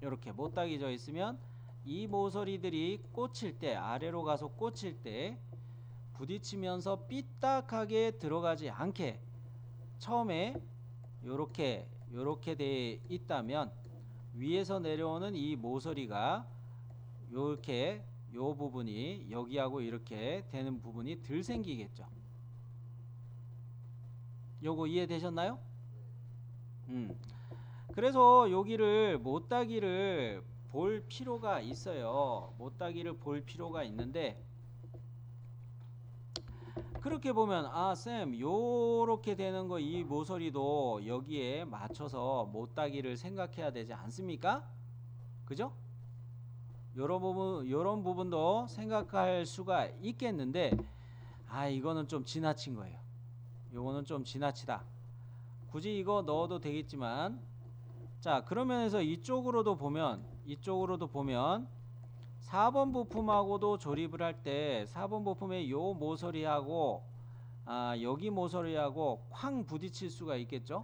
이렇게 못다기져 있으면 이 모서리들이 꽂힐 때 아래로 가서 꽂힐 때 부딪히면서 삐딱하게 들어가지 않게 처음에 요렇게 돼 있다면 위에서 내려오는 이 모서리가 요렇게 요 부분이 여기하고 이렇게 되는 부분이 덜 생기겠죠. 요거 이해되셨나요? 그래서 여기를 못다기를 볼 필요가 있어요. 못다기를 볼 필요가 있는데 그렇게 보면 쌤 요렇게 되는 거 이 모서리도 여기에 맞춰서 못다기를 생각해야 되지 않습니까? 그죠? 요런 부분도 생각할 수가 있겠는데 이거는 좀 지나친 거예요. 요거는 좀 지나치다. 굳이 이거 넣어도 되겠지만 자, 그러면서 이쪽으로도 보면 4번 부품하고도 조립을 할 때 4번 부품의 요 모서리하고 여기 모서리하고 쾅 부딪힐 수가 있겠죠?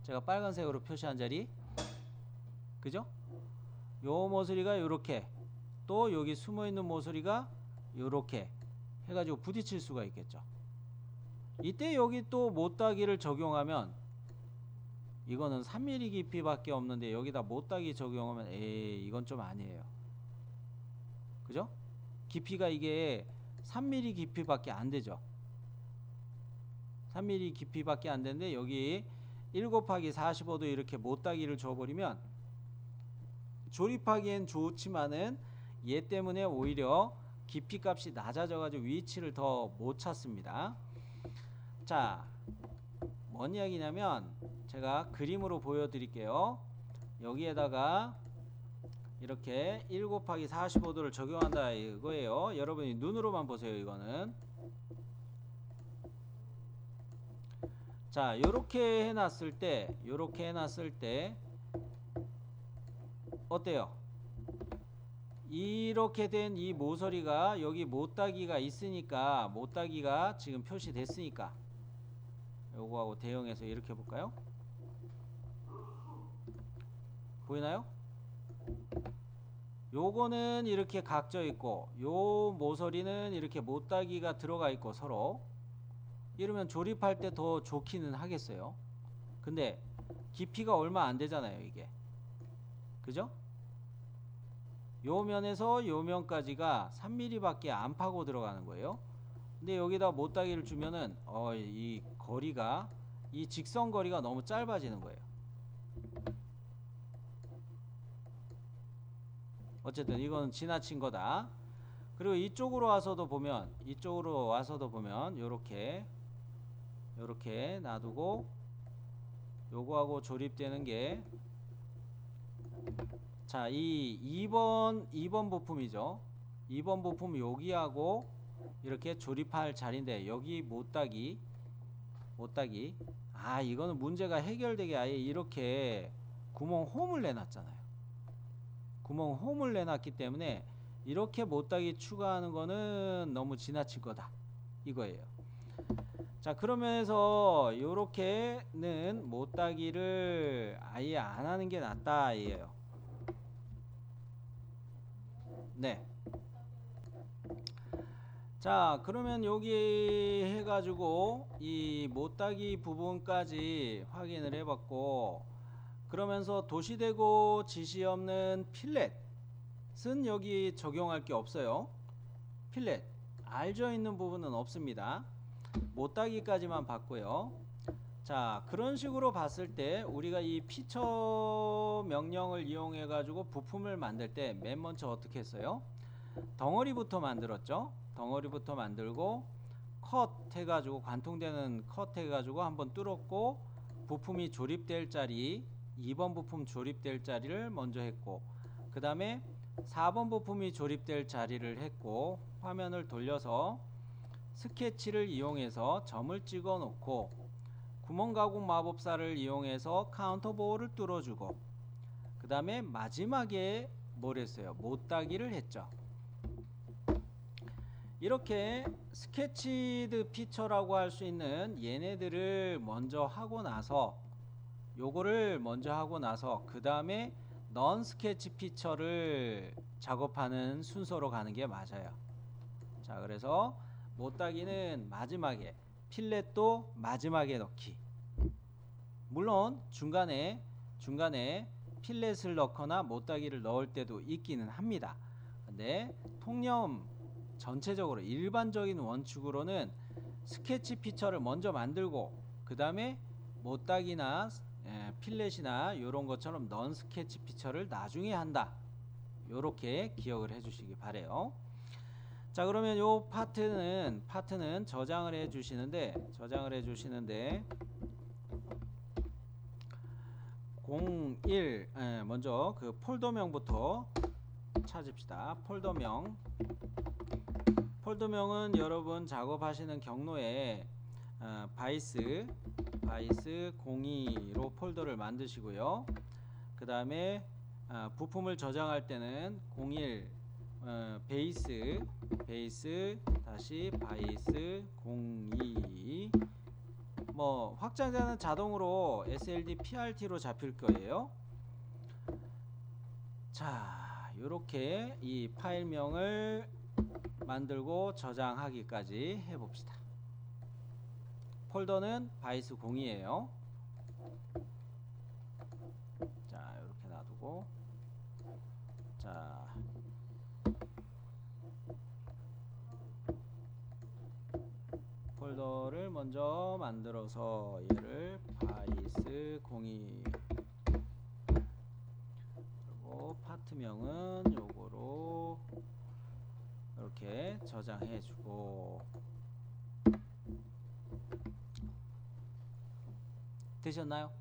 제가 빨간색으로 표시한 자리. 그죠? 요 모서리가 요렇게 또 여기 숨어 있는 모서리가 요렇게 해가지고 부딪힐 수가 있겠죠. 이때 여기 또 못다기를 적용하면 이거는 3mm 깊이밖에 없는데 여기다 못다기 적용하면 이건 좀 아니에요. 그죠? 깊이가 이게 3mm 깊이밖에 안 되죠. 3mm 깊이밖에 안 되는데 여기 1 곱하기 45도 이렇게 못다기를 줘버리면 조립하기엔 좋지만은 얘 때문에 오히려 깊이 값이 낮아져 가지고 위치를 더 못 찾습니다. 자, 뭔 이야기냐면 제가 그림으로 보여드릴게요. 여기에다가 이렇게 1 곱하기 45도를 적용한다 이거예요. 여러분이 눈으로만 보세요. 이거는 자, 요렇게 해놨을 때 어때요? 이렇게 된 이 모서리가 여기 못따기가 있으니까, 못따기가 지금 표시됐으니까 요거하고 대응해서 이렇게 해볼까요? 보이나요? 요거는 이렇게 각져 있고 요 모서리는 이렇게 못따기가 들어가 있고 서로 이러면 조립할 때 더 좋기는 하겠어요. 근데 깊이가 얼마 안 되잖아요, 이게. 그죠? 요 면에서 요 면까지가 3mm 밖에 안 파고 들어가는 거예요. 근데 여기다 못따기를 주면은 이 거리가, 이 직선 거리가 너무 짧아지는 거예요. 어쨌든 이건 지나친 거다. 그리고 이쪽으로 와서도 보면 요렇게 놔두고 요거하고 조립되는 게, 자, 이 2번 부품이죠. 2번 부품 여기하고 이렇게 조립할 자리인데 여기 못따기 이거는 문제가 해결되게 아예 이렇게 구멍 홈을 내놨잖아요. 구멍 홈을 내놨기 때문에 이렇게 못따기 추가하는 거는 너무 지나칠 거다 이거예요. 자, 그러면서 요렇게는 못따기를 아예 안 하는 게 낫다 이에요. 네. 자, 그러면 여기 해가지고 이 못따기 부분까지 확인을 해봤고, 그러면서 도시되고 지시 없는 필렛은 여기 적용할 게 없어요. 필렛 알져 있는 부분은 없습니다. 못따기까지만 봤고요. 자, 그런 식으로 봤을 때 우리가 이 피처 명령을 이용해 가지고 부품을 만들 때 맨 먼저 어떻게 했어요? 덩어리부터 만들었죠. 덩어리부터 만들고 컷 해가지고, 관통되는 컷 해가지고 한번 뚫었고, 부품이 조립될 자리, 2번 부품 조립될 자리를 먼저 했고, 그 다음에 4번 부품이 조립될 자리를 했고, 화면을 돌려서 스케치를 이용해서 점을 찍어 놓고, 구멍 가공 마법사를 이용해서 카운터보어를 뚫어주고, 그 다음에 마지막에 뭘 했어요? 못따기를 했죠. 이렇게 스케치드 피처라고 할 수 있는 얘네들을 먼저 하고 나서, 요거를 먼저 하고 나서 그 다음에 넌 스케치 피처를 작업하는 순서로 가는 게 맞아요. 자, 그래서 못따기는 마지막에, 필렛도 마지막에 넣기. 물론 중간에 필렛을 넣거나 못따기를 넣을 때도 있기는 합니다. 근데 통념 전체적으로 일반적인 원칙으로는 스케치 피처를 먼저 만들고 그 다음에 못따기나 필렛이나 이런 것처럼 넌 스케치 피처를 나중에 한다. 요렇게 기억을 해주시기 바래요. 자, 그러면 요 파트는 저장을 해주시는데 01 먼저 그 폴더명부터 찾읍시다. 폴더명은 여러분 작업하시는 경로에 바이스 02로 폴더를 만드시고요. 그 다음에 부품을 저장할 때는 01 베이스 다시 바이스 02, 뭐 확장자는 자동으로 SLD PRT로 잡힐 거예요. 자, 요렇게 이 파일명을 만들고 저장하기까지 해봅시다. 폴더는 바이스 02예요. 자, 이렇게 놔두고, 자, 폴더를 먼저 만들어서 얘를 바이스 02, 그리고 파트명은 요거로 이렇게 저장해주고 되셨나요?